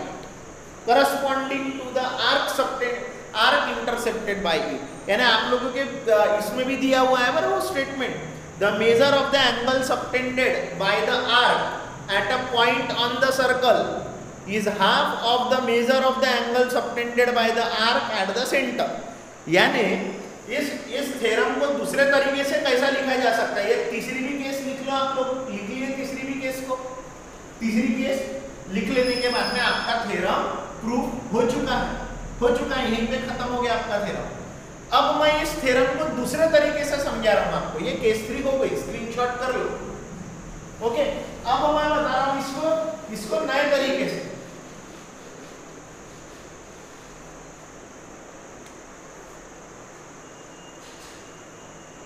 it, यानी आप लोगों के इसमें भी दिया हुआ है बराबर वो statement, the measure of the angle subtended by the arc at a point on the circle is half of the measure of the angle subtended by the arc at the centre. यानी इस theorem को दूसरे तरीके से कैसा लिखा जा सकता है, ये तीसरी भी केस लिख लो, आप लोग लिख लीजिए तीसरी केस लिख लेने के बाद में आपका थ्योरम प्रूफ हो चुका है, यहीं पे खत्म हो गया आपका थ्योरम। अब मैं इस थ्योरम को दूसरे तरीके से समझा रहा हूं आपको, ये केस 3 हो गई, स्क्रीनशॉट कर लो। ओके, अब मैं बता रहा हूं इसको नए तरीके से।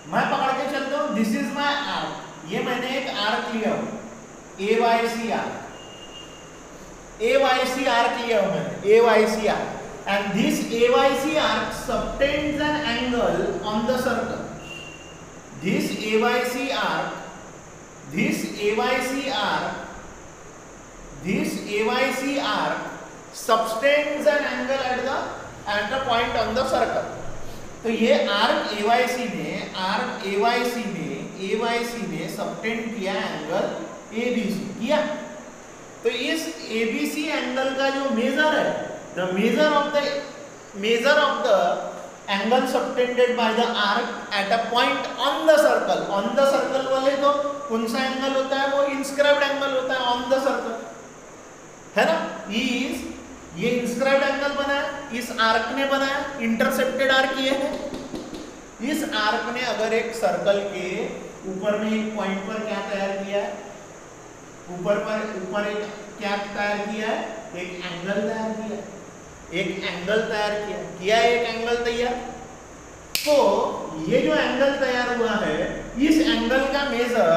मैं पकड़ के चलता हूं, दिस इज माय आर्क, ये मैंने एक आर्क लिया हूं, AYC आर्क, AYC आर्क लिया हूं मैंने, AYC arc, and this AYC arc subtends an angle on the circle. This AYC arc, this AYC arc, this AYC arc subtends an angle at the point on the circle. तो ये arc AYC ने subtend किया angle ABC किया। तो इस ABC angle का जो major है, the measure of the angle subtended by the arc at a point on the circle, on the circle वाले तो कौन सा एंगल होता है, वो इंस्क्राइब्ड एंगल होता है on the circle, है ना। ये इंस्क्राइब्ड एंगल बनाया, इस आर्क ने बनाया, इंटरसेप्टेड आर्क ये है। इस आर्क ने अगर एक सर्कल के ऊपर में एक पॉइंट पर क्या तैयार किया है, ऊपर एक क्या तैयार किया है, एक एंगल तैयार किया, एक एंगल तैयार किया एक एंगल तैयार। तो ये जो एंगल तैयार हुआ है, इस एंगल का measure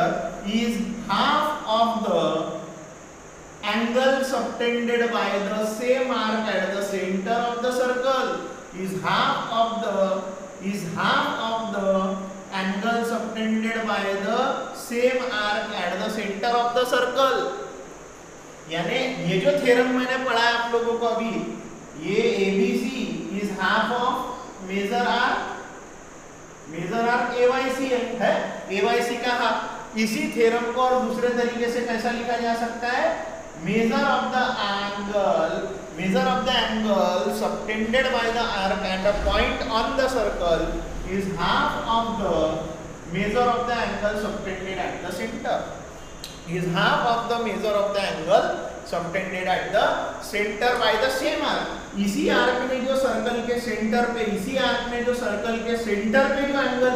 is half of the angle subtended by the same arc at the centre of the circle, is half of the angle subtended by the same arc at the centre of the circle. यानी ये जो theorem मैंने पढ़ा है आप लोगों को अभी, ये ABC is half of major arc AYC है AYC का हाफ। इसी थ्योरम को और दूसरे तरीके से कैसा लिखा जा सकता है, major of the angle subtended by the arc at a point on the circle is half of the measure of the angle subtended at the centre, is half of the measure of the angle subtended at the center by the same arc। इसी arc ने जो circle के centre पे, इसी arc ने जो circle के centre पे जो एंगल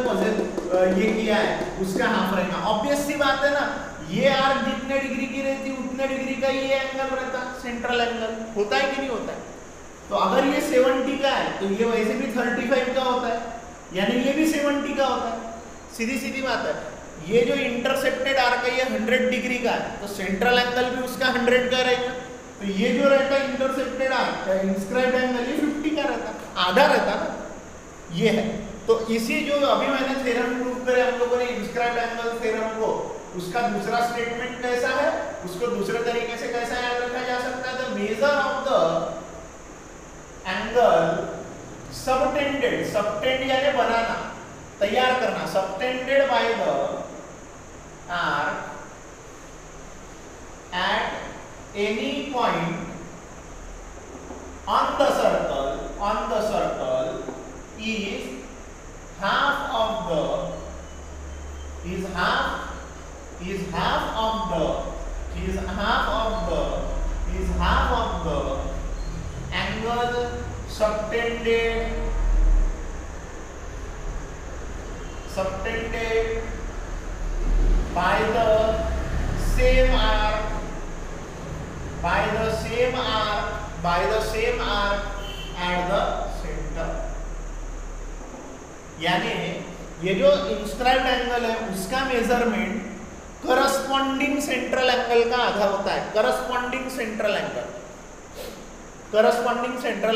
ये किया है, उसका हाफ रहेगा। ऑब्वियस सी बात है ना, ये आर्क जितने डिग्री की रहती है उतने डिग्री का ये एंगल रहता, सेंट्रल एंगल होता है कि नहीं होता है। तो अगर ये 70 का है तो ये वैसे भी 35 का होता है, यानी ये भी 70 का होता है, सीधी बात है। ये जो इंटरसेप्टेड आर्क है ये 100 डिग्री का है, तो सेंट्रल एंगल भी उसका 100 का रहेगा। तो ये जो रहता है इंटरसेप्टेड आर्क, इंस्क्राइब्ड एंगल ये 50 का रहता, आधा रहता ना, ये है। तो इसी जो अभी मैंने थ्योरम प्रूव करे हम लोगों ने, इंस्क्राइब्ड एंगल थ्योरम को, उसका दूसरा स्टेटमेंट कैसा है, उसको दूसरे तरीके से कैसा याद रखा जा सकता है, the measure of the angle subtend यानी बनाना, तैयार करना, subtended by the arc at any point on the circle is half of the angle subtended by the same arc at the center। यानी ये जो इंस्क्राइब्ड एंगल है उसका measurement corresponding central angle का आधा होता है। करस्पॉन्डिंग सेंट्रल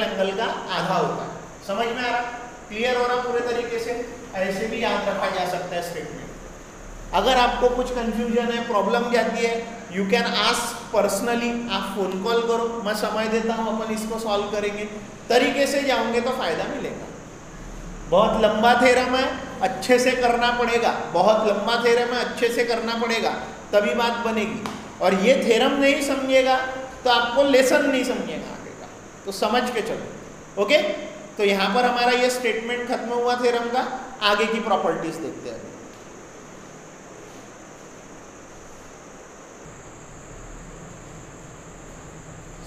एंगल का आधा होता है। समझ में आ रहा, क्लियर हो रहा पूरे तरीके से? ऐसे भी याद रखा जा सकता है स्टेटमेंट। अगर आपको कुछ कंफ्यूजन है, प्रॉब्लम जाती है, यू कैन आस्क पर्सनली, आप फोन कॉल करो, मैं समय देता हूँ, अपन इसको सॉल्व करेंगे। तरीके से जाओगे तो फायदा मिलेगा। बहुत लंबा थ्योरम है, अच्छे से करना पड़ेगा, बहुत लंबा थ्योरम है, अच्छे से करना पड़ेगा, तभी बात बनेगी। और ये थ्योरम नहीं समझेगा तो आपको लेसन नहीं समझेगा आगे का, तो समझ के चलो। ओके, तो यहाँ पर हमारा ये स्टेटमेंट खत्म हुआ थ्योरम का। आगे की प्रॉपर्टीज देखते हैं।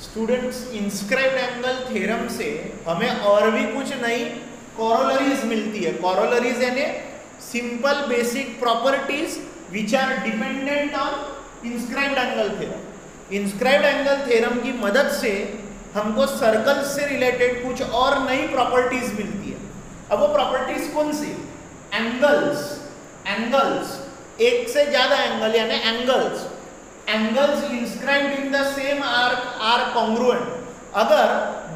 स्टूडेंट्स, इंस्क्राइब्ड एंगल थ्योरम से हमें और भी कुछ नई कॉरोलरीज मिलती है। कॉरोलरीज यानी simple basic properties which are dependent on inscribed angle theorem. Inscribed angle theorem की मदद से हमको सर्कल से रिलेटेड कुछ और नई प्रॉपर्टीज मिलती है। अब वो प्रॉपर्टीज कौन सी? एंगल्स एंगल्स, एक से ज्यादा एंगल यानी angles, angles inscribed in the same arc are congruent. अगर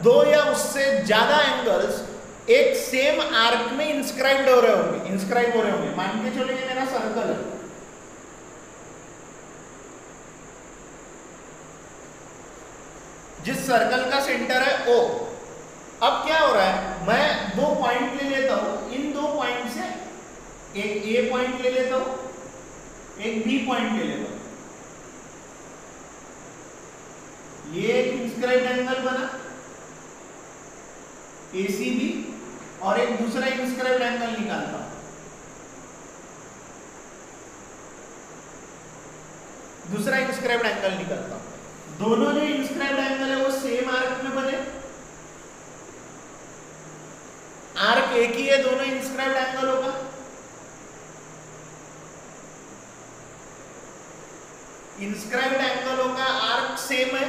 दो या उससे ज्यादा एंगल्स एक सेम आर्क में इंस्क्राइब हो रहे होंगे, मान के चलो ये मेरा सर्कल है, जिस सर्कल का सेंटर है O। अब क्या हो रहा है, मैं दो पॉइंट ले लेता हूं, इन दो पॉइंट से एक A पॉइंट ले लेता हूं, एक B पॉइंट ले लेता हूं, ये एक इंस्क्राइब्ड एंगल बना ACB, और एक दूसरा इंस्क्राइब्ड एंगल निकालता हूं, दूसरा इंस्क्राइब्ड एंगल निकालता हूं। दोनों जो इंस्क्राइब्ड एंगल है वो सेम आर्क में बने, आर्क एक ही है दोनों इंस्क्राइब्ड एंगलों का, इंस्क्राइब्ड एंगलों का आर्क सेम है,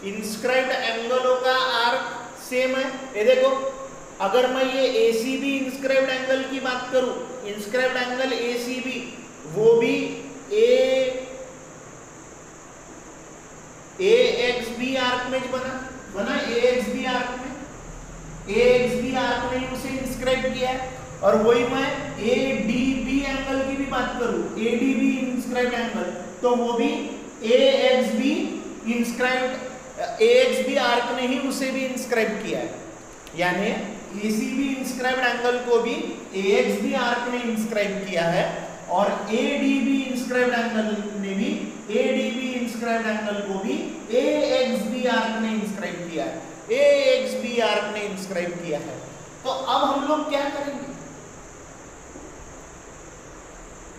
इंस्क्राइब्ड एंगलों का आर्क सेम है। ये देखो, अगर मैं ये ACB इंस्क्राइब्ड एंगल की बात करूं, इंस्क्राइब्ड एंगल ACB वो भी AXB आर्क में बना AXB आर्क में, AXB आर्क ने उसे इंस्क्राइब किया है। और वही मैं ADB एंगल की भी बात करूं, ADB इंस्क्राइब्ड एंगल, तो वो भी AXB आर्क ने ही उसे भी इंस्क्राइब किया है, यानी ACB इंस्क्राइब्ड एंगल को भी AXB आर्क ने इंस्क्राइब किया है, और ADB इंस्क्राइब्ड एंगल ने भी ADB इंस्क्राइब्ड एंगल को भी AXB आर्क ने इंस्क्राइब किया है, AXB आर्क ने इंस्क्राइब किया है। तो अब हम लोग क्या करेंगे,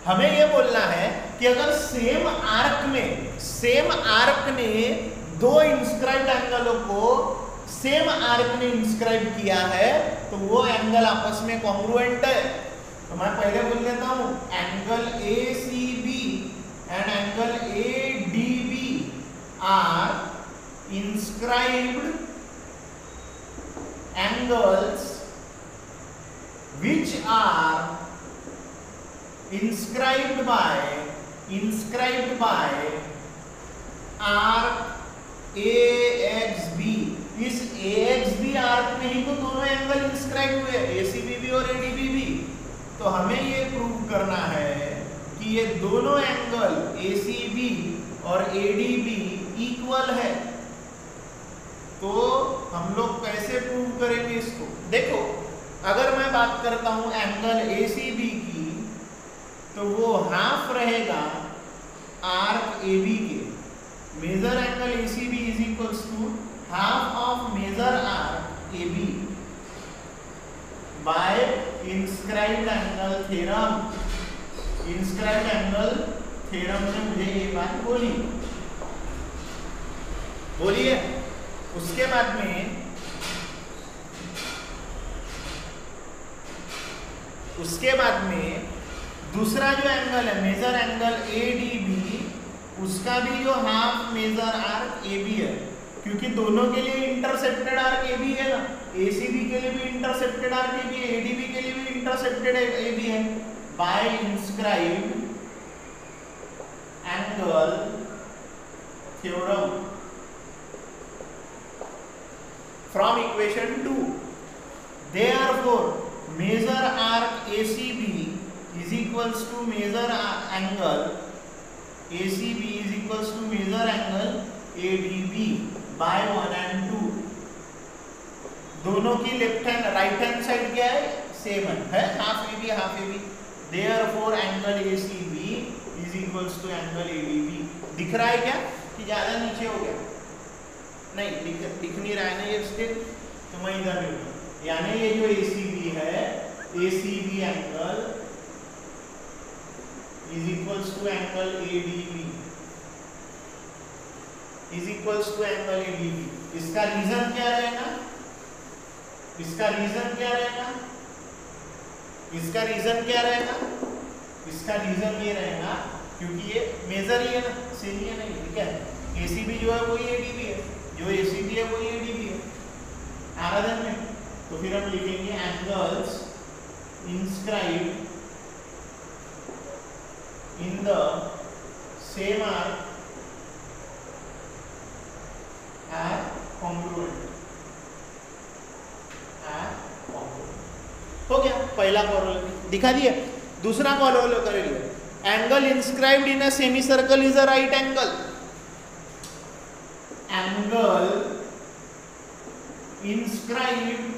हमें यह बोलना है कि अगर सेम आर्क ने दो इंस्क्राइब्ड एंगलों को सेम आर्क ने इंस्क्राइब किया है तो वो एंगल आपस में कॉन्ग्रुएंट है। तो मैं पहले बोल देता हूं, angle ACB and angle ADB are inscribed angles which are inscribed by arc AXB। इस AXB आर्क में ही तो दोनों एंगल इंस्क्राइब हुए, ACB भी और ADB भी। तो हमें ये प्रूव करना है कि ये दोनों एंगल ACB और ADB इक्वल है। तो हम लोग कैसे प्रूव करेंगे इसको, देखो अगर मैं बात करता हूं एंगल ACB की, तो वो हाफ रहेगा आर्क AB के। Measure angle ACB is equals to half of major arc AB by inscribed angle theorem. Inscribed angle theorem ने मुझे ये बात बोली है। उसके बाद में दूसरा जो एंगल है मेजर एंगल ADB, उसका भी जो हाफ मेजर आर्क AB है, क्योंकि दोनों के लिए इंटरसेप्टेड आर्क AB है ना, ACB के लिए भी इंटरसेप्टेड आर्क AB है, ADB के लिए भी इंटरसेप्टेड AB है। By inscribed angle theorem from equation 2, therefore measure arc ACB is equals to measure angle ACB is equals to measure angle ADB by 1 and 2। दोनों की left hand right hand side क्या है, same है half AB। therefore angle ACB is equals to angle ADB। दिख रहा है क्या कि ज्यादा नीचे हो गया, नहीं दिख नहीं रहा है ना ये स्टिल, तो मैं इधर लिखूंगा, यानी ये जो ACB है, ACB angle is equals to angle ADB is equals to angle ADB। इसका रीजन क्या रहेगा, इसका रीजन ये रहेगा क्योंकि ये मेजर ही है ना, सेम ही है नहीं, ठीक है। ACB जो है वही ADB है, जो ACB है वही ADB है, आराधन में। तो फिर हम लिखेंगे angles inscribed in the same arc are congruent. हो गया पहला कॉरोलरी दिखा दिया। दूसरा corollary angle inscribed in a semi circle is a right angle. Angle inscribed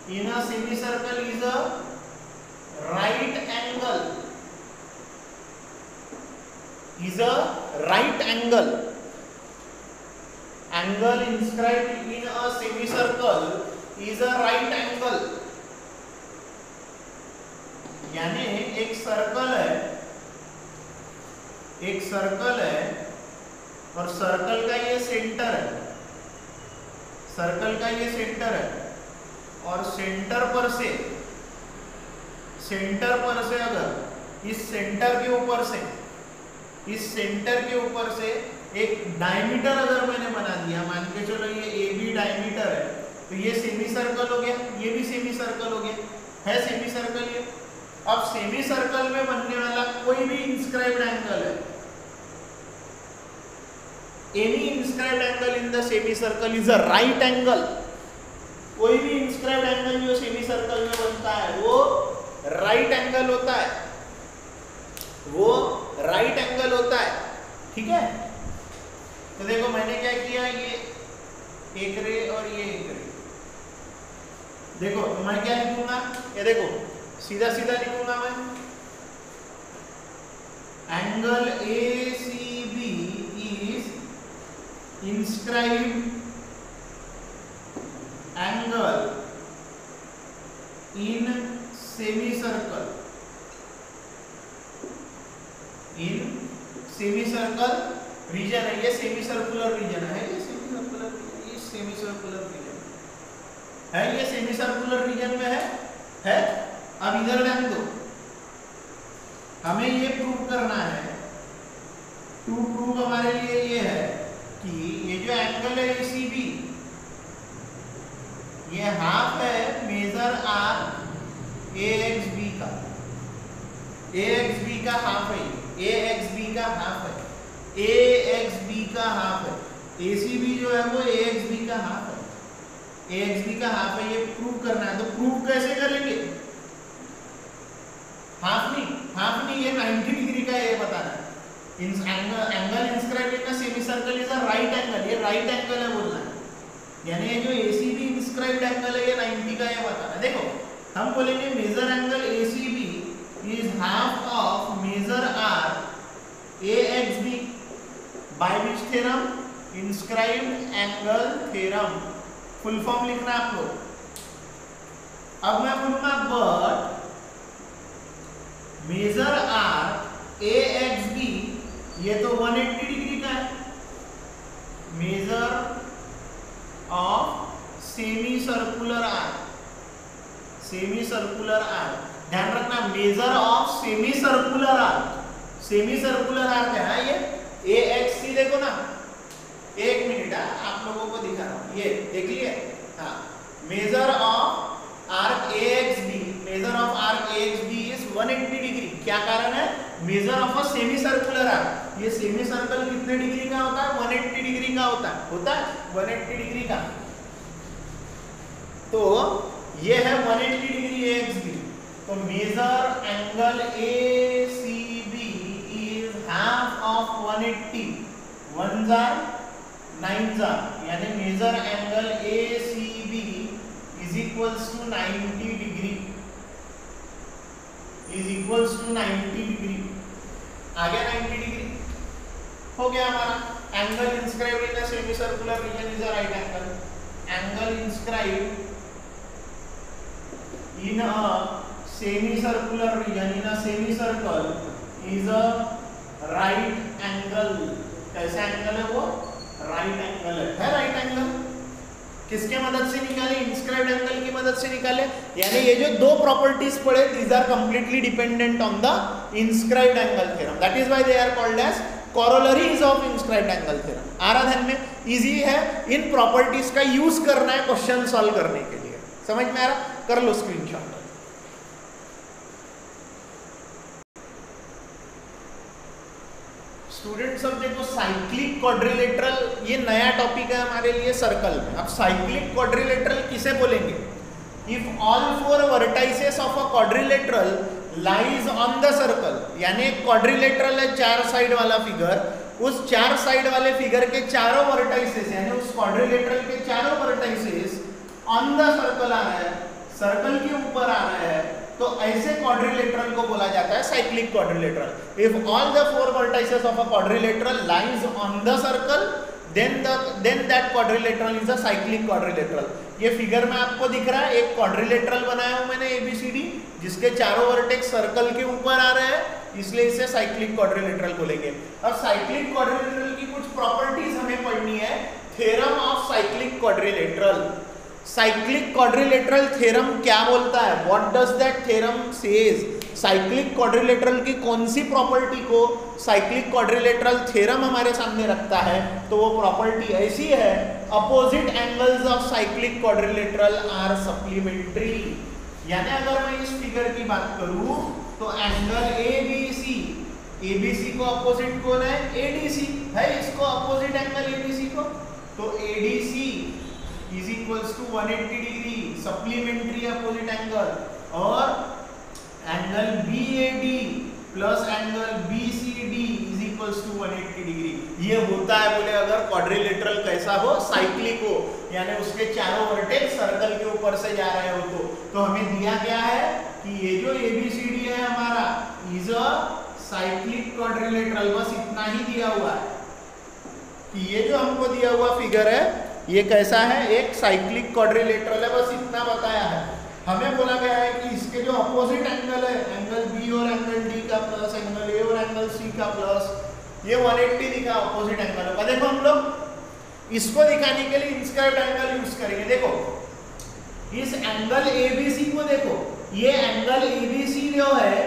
in a semicircle is a right angle, angle inscribed in a semicircle is a right angle। यानी एक circle है और circle का ये centre है, और centre पर से अगर इस सेंटर के ऊपर से एक डायमीटर अगर मैंने बना दिया, मान के चलो ये ए बी डायमीटर है, तो ये सेमी सर्कल हो गया, ये भी सेमी सर्कल हो गया, है सेमी सर्कल ये। अब सेमी सर्कल में बनने वाला कोई भी इंस्क्राइब्ड एंगल है, any inscribed angle in the semicircle is a right angle। कोई भी inscribed angle जो semicircle में बनता है वो right angle होता है, ठीक है। तो देखो मैंने क्या किया, ये एक रे और ये एक रे, देखो तो मैं क्या लिखूंगा, ये देखो सीधा लिखूंगा मैं, angle ACB inscribed angle in semicircle reason है, ये सेमीसर्कुलर रीजन है, ये सेमीसर्कुलर रीजन है, ये सेमीसर्कुलर रीजन में है। अब इधर ध्यान दो, हमें ये प्रूव करना है, टू प्रूव हमारे लिए ये है कि ये जो एंगल है ACB, ये हाफ है मेजर आर AXB का, AXB का हाफ है, AXB का हाफ है, ACB जो है वो AXB का हाफ है, ये प्रूव करना है। तो प्रूव कैसे करेंगे, हाफ नहीं, ये 90 डिग्री का ये बताना है। Angle inscribed in a semicircle is a right angle, ये राइट एंगल है बोलना है, यानी ये जो ACB इंस्क्राइब्ड एंगल है ये 90 का है बताना। देखो हम बोलेंगे major angle ACB is half of major arc AXB by which theorem, inscribed angle theorem. Full form लिखना है आपको। अब मैं बोलूंगा बट मेजर आर AXB ये तो 180 डिग्री का है, measure of semi circular arc, ध्यान रखना, measure of semi circular arc है ये AXC। देखो ना, एक मिनट आप लोगों को दिखा रहा हूं, ये देख लिए, हाँ, measure of arc AXB is 180 degree. क्या कारण है, measure of a semi circular arc, ये सेमी सर्कल कितने डिग्री का होता है, 180 डिग्री का होता है 180 डिग्री का। तो ये है 180 डिग्री AXB, तो major angle ACB is half of 180, 1 जार 9 जार, यानी major angle ACB is equals to 90 degree, आ गया 90 डिग्री हो गया हमारा। Angle inscribed in a semi circular region is a right angle, angle inscribed in a semi circular region in a semi circle is a right angle. कैसा angle है वो, right angle है right angle. किसके मदद से निकाले, inscribed angle की मदद से निकाले। यानी ये जो दो प्रॉपर्टीज पढ़े, these are completely dependent on the inscribed angle theorem, that is why they are called as corollaries of inscribed angle theorem. आ रहा ध्यान में, इजी है, इन प्रॉपर्टीज का यूज करना है क्वेश्चन सॉल्व करने के लिए, समझ में आ रहा। कर लो स्क्रीनशॉट। स्टूडेंट्स अब देखो साइक्लिक क्वाड्रिलेटरल, ये नया टॉपिक है हमारे लिए सर्कल में। अब साइक्लिक क्वाड्रिलेटरल किसे बोलेंगे? If all four vertices of a quadrilateral lies on the circle, यानी एक क्वाड्रिलेटरल है 4 साइड वाला फिगर, उस 4 साइड वाले फिगर के चारों वर्टाइसेस यानी उस क्वाड्रिलेटरल के चारों वर्टाइसेस ऑन द सर्कल आ रहा है, सर्कल के ऊपर आ रहा है, तो ऐसे क्वाड्रिलेटरल को बोला जाता है cyclic quadrilateral. If all the four vertices of a quadrilateral lies on the circle then that quadrilateral is a cyclic quadrilateral. ये फिगर में आपको दिख रहा है, एक क्वाड्रिलेटरल बनाया हूं मैंने ABCD, जिसके चारों वर्टेक्स सर्कल के ऊपर आ रहे हैं, इसलिए इसे साइक्लिक क्वाड्रिलेटरल बोलेंगे। अब साइक्लिक क्वाड्रिलेटरल की कुछ प्रॉपर्टीज हमें पढ़नी है। Theorem of cyclic quadrilateral. Cyclic quadrilateral theorem क्या बोलता है? What does that theorem says? Cyclic quadrilateral की कौन सी प्रॉपर्टी को साइक्लिक क्वाड्रिलेटरल थ्योरम हमारे सामने रखता है? तो वो प्रॉपर्टी ऐसी है, opposite angles of cyclic quadrilateral are supplementary. यानी अगर मैं इस फिगर की बात करूं तो एंगल ABC को अपोजिट कौन है? ADC है, इसको अपोजिट एंगल ABC को, तो ADC is equals to 180 degree supplementary opposite angle, और angle BAD plus angle BCD is equals to 180 degree. ये होता है बोले अगर क्वाड्रिलेटरल कैसा हो? साइक्लिक हो, यानी उसके चारों वर्टेक्स सर्कल के ऊपर से जा रहे हो। तो हमें दिया गया है कि ये जो ABCD है हमारा इज अ साइक्लिक क्वाड्रिलेटरल। बस इतना ही दिया हुआ है कि ये जो हमको दिया हुआ फिगर है ये कैसा है? एक साइक्लिक क्वाड्रिलेटरल है, बस इतना बताया है। हमें बोला गया है कि इसके जो अपोजिट एंगल है, एंगल B और एंगल D का प्लस एंगल A और एंगल C का प्लस, ये 180 दिखा अपोजिट एंगल होगा। देखो हम लोग इसको दिखाने के लिए इंस्क्राइब्ड एंगल यूज करेंगे। देखो इस एंगल ABC को देखो, ये एंगल ABC जो है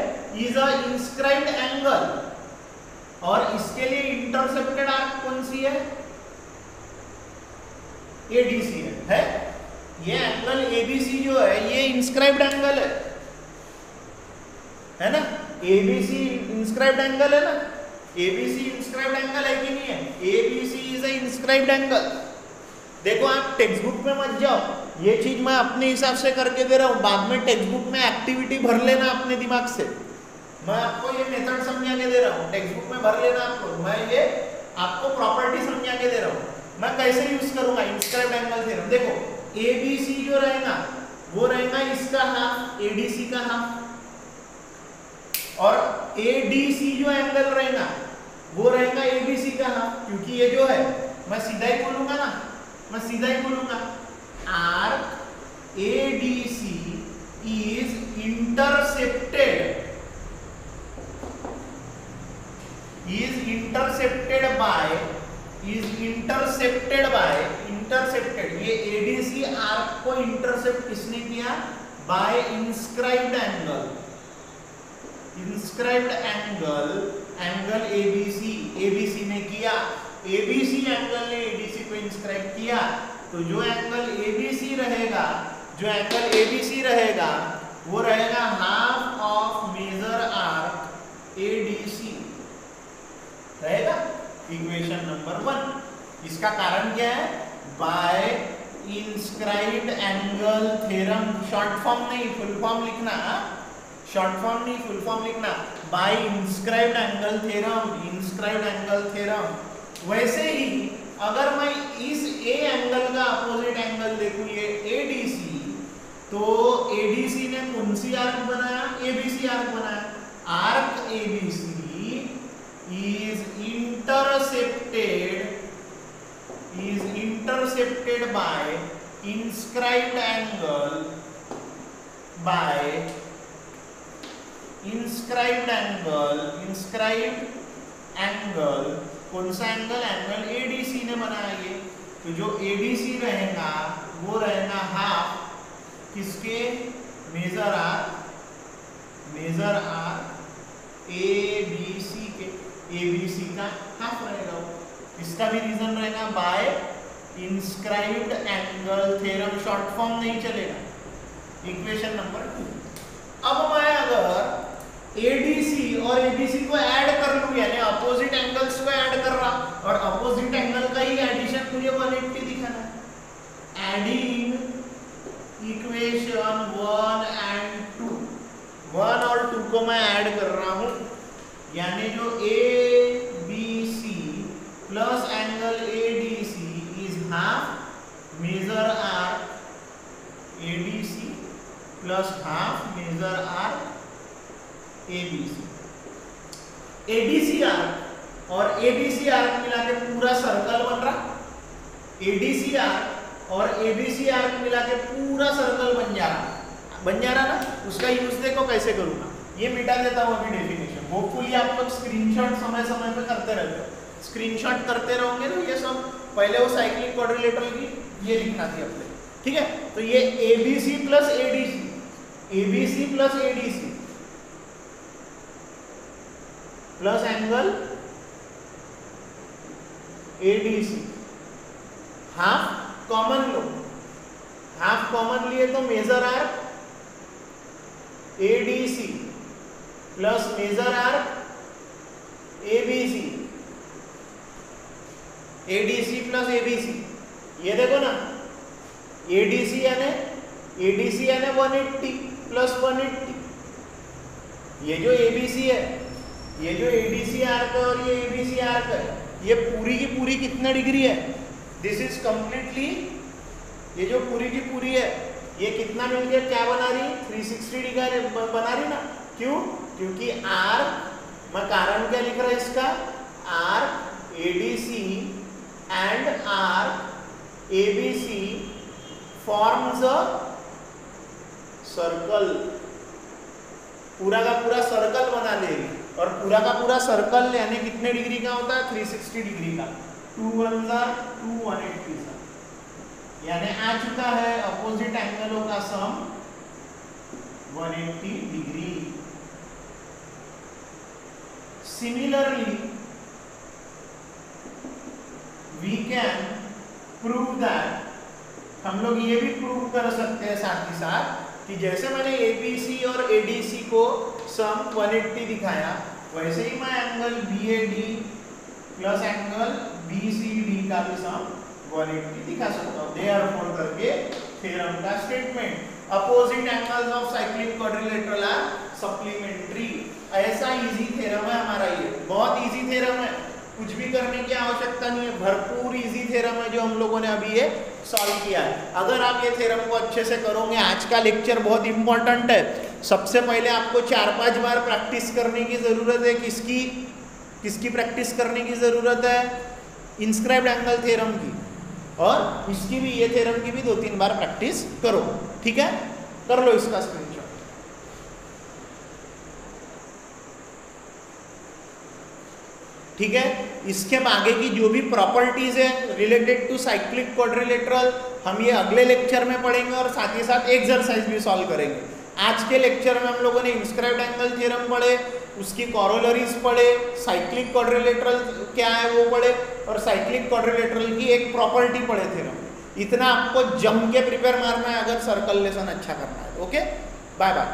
इज अ इंस्क्राइब्ड एंगल, और इसके लिए इंटरसेप्टेड आर्क कौन सी है? ADC है। ये एंगल ABC जो है ये इंस्क्राइब्ड एंगल है ना? ABC इंस्क्राइब्ड एंगल है ना? ABC इंस्क्राइब्ड एंगल है कि नहीं है? ABC is a inscribed angle. देखो आप टेक्स्ट बुक में मत जाओ, ये चीज मैं अपने हिसाब से करके दे रहा हूँ, बाद में टेक्स्ट बुक में एक्टिविटी भर लेना अपने दिमाग से। मैं आपको ये मेथड समझा के दे रहा हूँ, टेक्स्ट बुक में भर लेना आपको, मैं ये आपको प्रॉपर्टी समझा के दे रहा हूँ। मैं कैसे यूज करूंगा इंस्क्राइब्ड एंगल थ्योरम? देखो ABC जो रहेगा वो रहेगा इसका हाफ, ADC का हाफ, और ADC जो एंगल रहेगा वो रहेगा ABC का हाफ। क्योंकि ये जो है मैं सीधा ही बोलूंगा ना, मैं सीधा ही बोलूंगा, आर्क ADC इज इंटरसेप्टेड ये ADC आर्क को इंटरसेप्ट किसने किया? By inscribed angle angle ABC ने किया, ABC एंगल ने ADC को इंस्क्राइब किया। तो जो एंगल ABC रहेगा वो रहेगा half of major arc ADC रहेगा। Equation number 1। इसका कारण क्या है? By inscribed angle theorem. Short form नहीं, फुल फॉर्म लिखना, शॉर्ट फॉर्म नहीं फुल फॉर्म लिखना। By inscribed angle theorem. वैसे ही अगर मैं इस A एंगल का अपोजिट एंगल देखूं, ये ADC, तो ADC ने कौन सी आर्क बनाया? ABC आर्क बनाया। Arc ABC is intercepted by inscribed angle कौन सा एंगल? एंगल ADC ने बनाया ये। तो जो ADC रहेगा वो रहेगा हाफ किसके? मेजर आर्क ABC के, ABC का हाफ रहेगा वो। इसका भी रीजन रहेगा by inscribed angle theorem. Short form नहीं चलेगा, इक्वेशन नंबर 2। अब मैं अगर ADC और ABC को ऐड कर लूं, यानी अपोजिट एंगल्स को ऐड कर रहा, और अपोजिट एंगल का ही एडिशन मुझे 180 दिखाना है। एडिंग इक्वेशन 1 एंड 2, 1 और 2 को मैं ऐड कर रहा हूं, यानी जो ABC plus angle ADC is half major arc ADC plus half major arc ABC। ADC arc और ABC आर्क मिला के पूरा सर्कल बन रहा, ADC आर्क और ABC आर्क मिला के पूरा सर्कल बन जा रहा ना। उसका यूज देखो कैसे करूंगा, ये मिटा देता हूं अभी डेफिनेशन। होपफुली आप लोग स्क्रीनशॉट समय समय पे करते रहते हो, स्क्रीनशॉट करते रहोगे तो ये सब पहले वो साइक्लिक क्वाड्रिलेटरल की ये लिखना थी अपने, ठीक है। तो ये ABC plus ADC, ABC plus ADC plus angle ADC, half common लो, हाफ कॉमन लिए तो major arc ADC plus major arc ABC, ADC plus ABC, ये देखो ना ADC यानी 180 प्लस 180, ये जो ABC है, ये जो ADC आर्क है और ये ABC आर्क है, ये पूरी की पूरी कितना डिग्री है, दिस इज कंप्लीटली, ये जो पूरी की पूरी है ये कितना मिलकर क्या बना रही, 360 डिग्री बना रही ना। क्यों? क्योंकि आर्क, मैं कारण क्या लिख रहा है इसका, arc ADC and arc ABC forms a circle, पूरा का पूरा सर्कल बना लेगी, और पूरा का पूरा सर्कल यानी कितने डिग्री का होता है, 360 डिग्री का, 2 1 2 180 सा, यानी आ चुका है अपोजिट एंगलों का sum 180 degree. Similarly we can prove that, हम लोग ये भी प्रूव कर सकते हैं साथ ही साथ कि जैसे मैंने ABC और ADC को सम 180 दिखाया, वैसे ही मैं angle BAD plus angle BCD का भी सम 180 दिखा सकता हूँ। देयरफॉर करके थ्योरम का statement, opposite angles of cyclic quadrilateral are supplementary. ऐसा इजी थ्योरम है हमारा, ये बहुत इजी थ्योरम है, कुछ भी करने की आवश्यकता नहीं है, भरपूर इजी थ्योरम है जो हम लोगों ने अभी ये सॉल्व किया है। अगर आप ये थ्योरम को अच्छे से करोगे, आज का लेक्चर बहुत इंपॉर्टेंट है, सबसे पहले आपको 4-5 बार प्रैक्टिस करने की ज़रूरत है। किसकी प्रैक्टिस करने की ज़रूरत है, इंस्क्राइब्ड एंगल थ्योरम की, और इसकी भी, ये थ्योरम की भी 2-3 बार प्रैक्टिस करो, ठीक है। कर लो इसका स्क्रीनशॉट। ठीक है, इसके आगे की जो भी प्रॉपर्टीज है रिलेटेड टू साइक्लिक क्वाड्रिलेटरल हम ये अगले लेक्चर में पढ़ेंगे, और साथ ही साथ एक्सरसाइज भी सॉल्व करेंगे। आज के लेक्चर में हम लोगों ने इंस्क्राइब्ड एंगल थ्योरम पढ़े, उसकी कॉरोलरीज पढ़े, साइक्लिक क्वाड्रिलेटरल क्या है वो पढ़े, और साइक्लिक क्वाड्रिलेटरल की एक प्रॉपर्टी पढ़े थ्योरम। इतना आपको जम के प्रिपेयर मारना है अगर सर्कल लेसन अच्छा करना है। Okay, bye bye.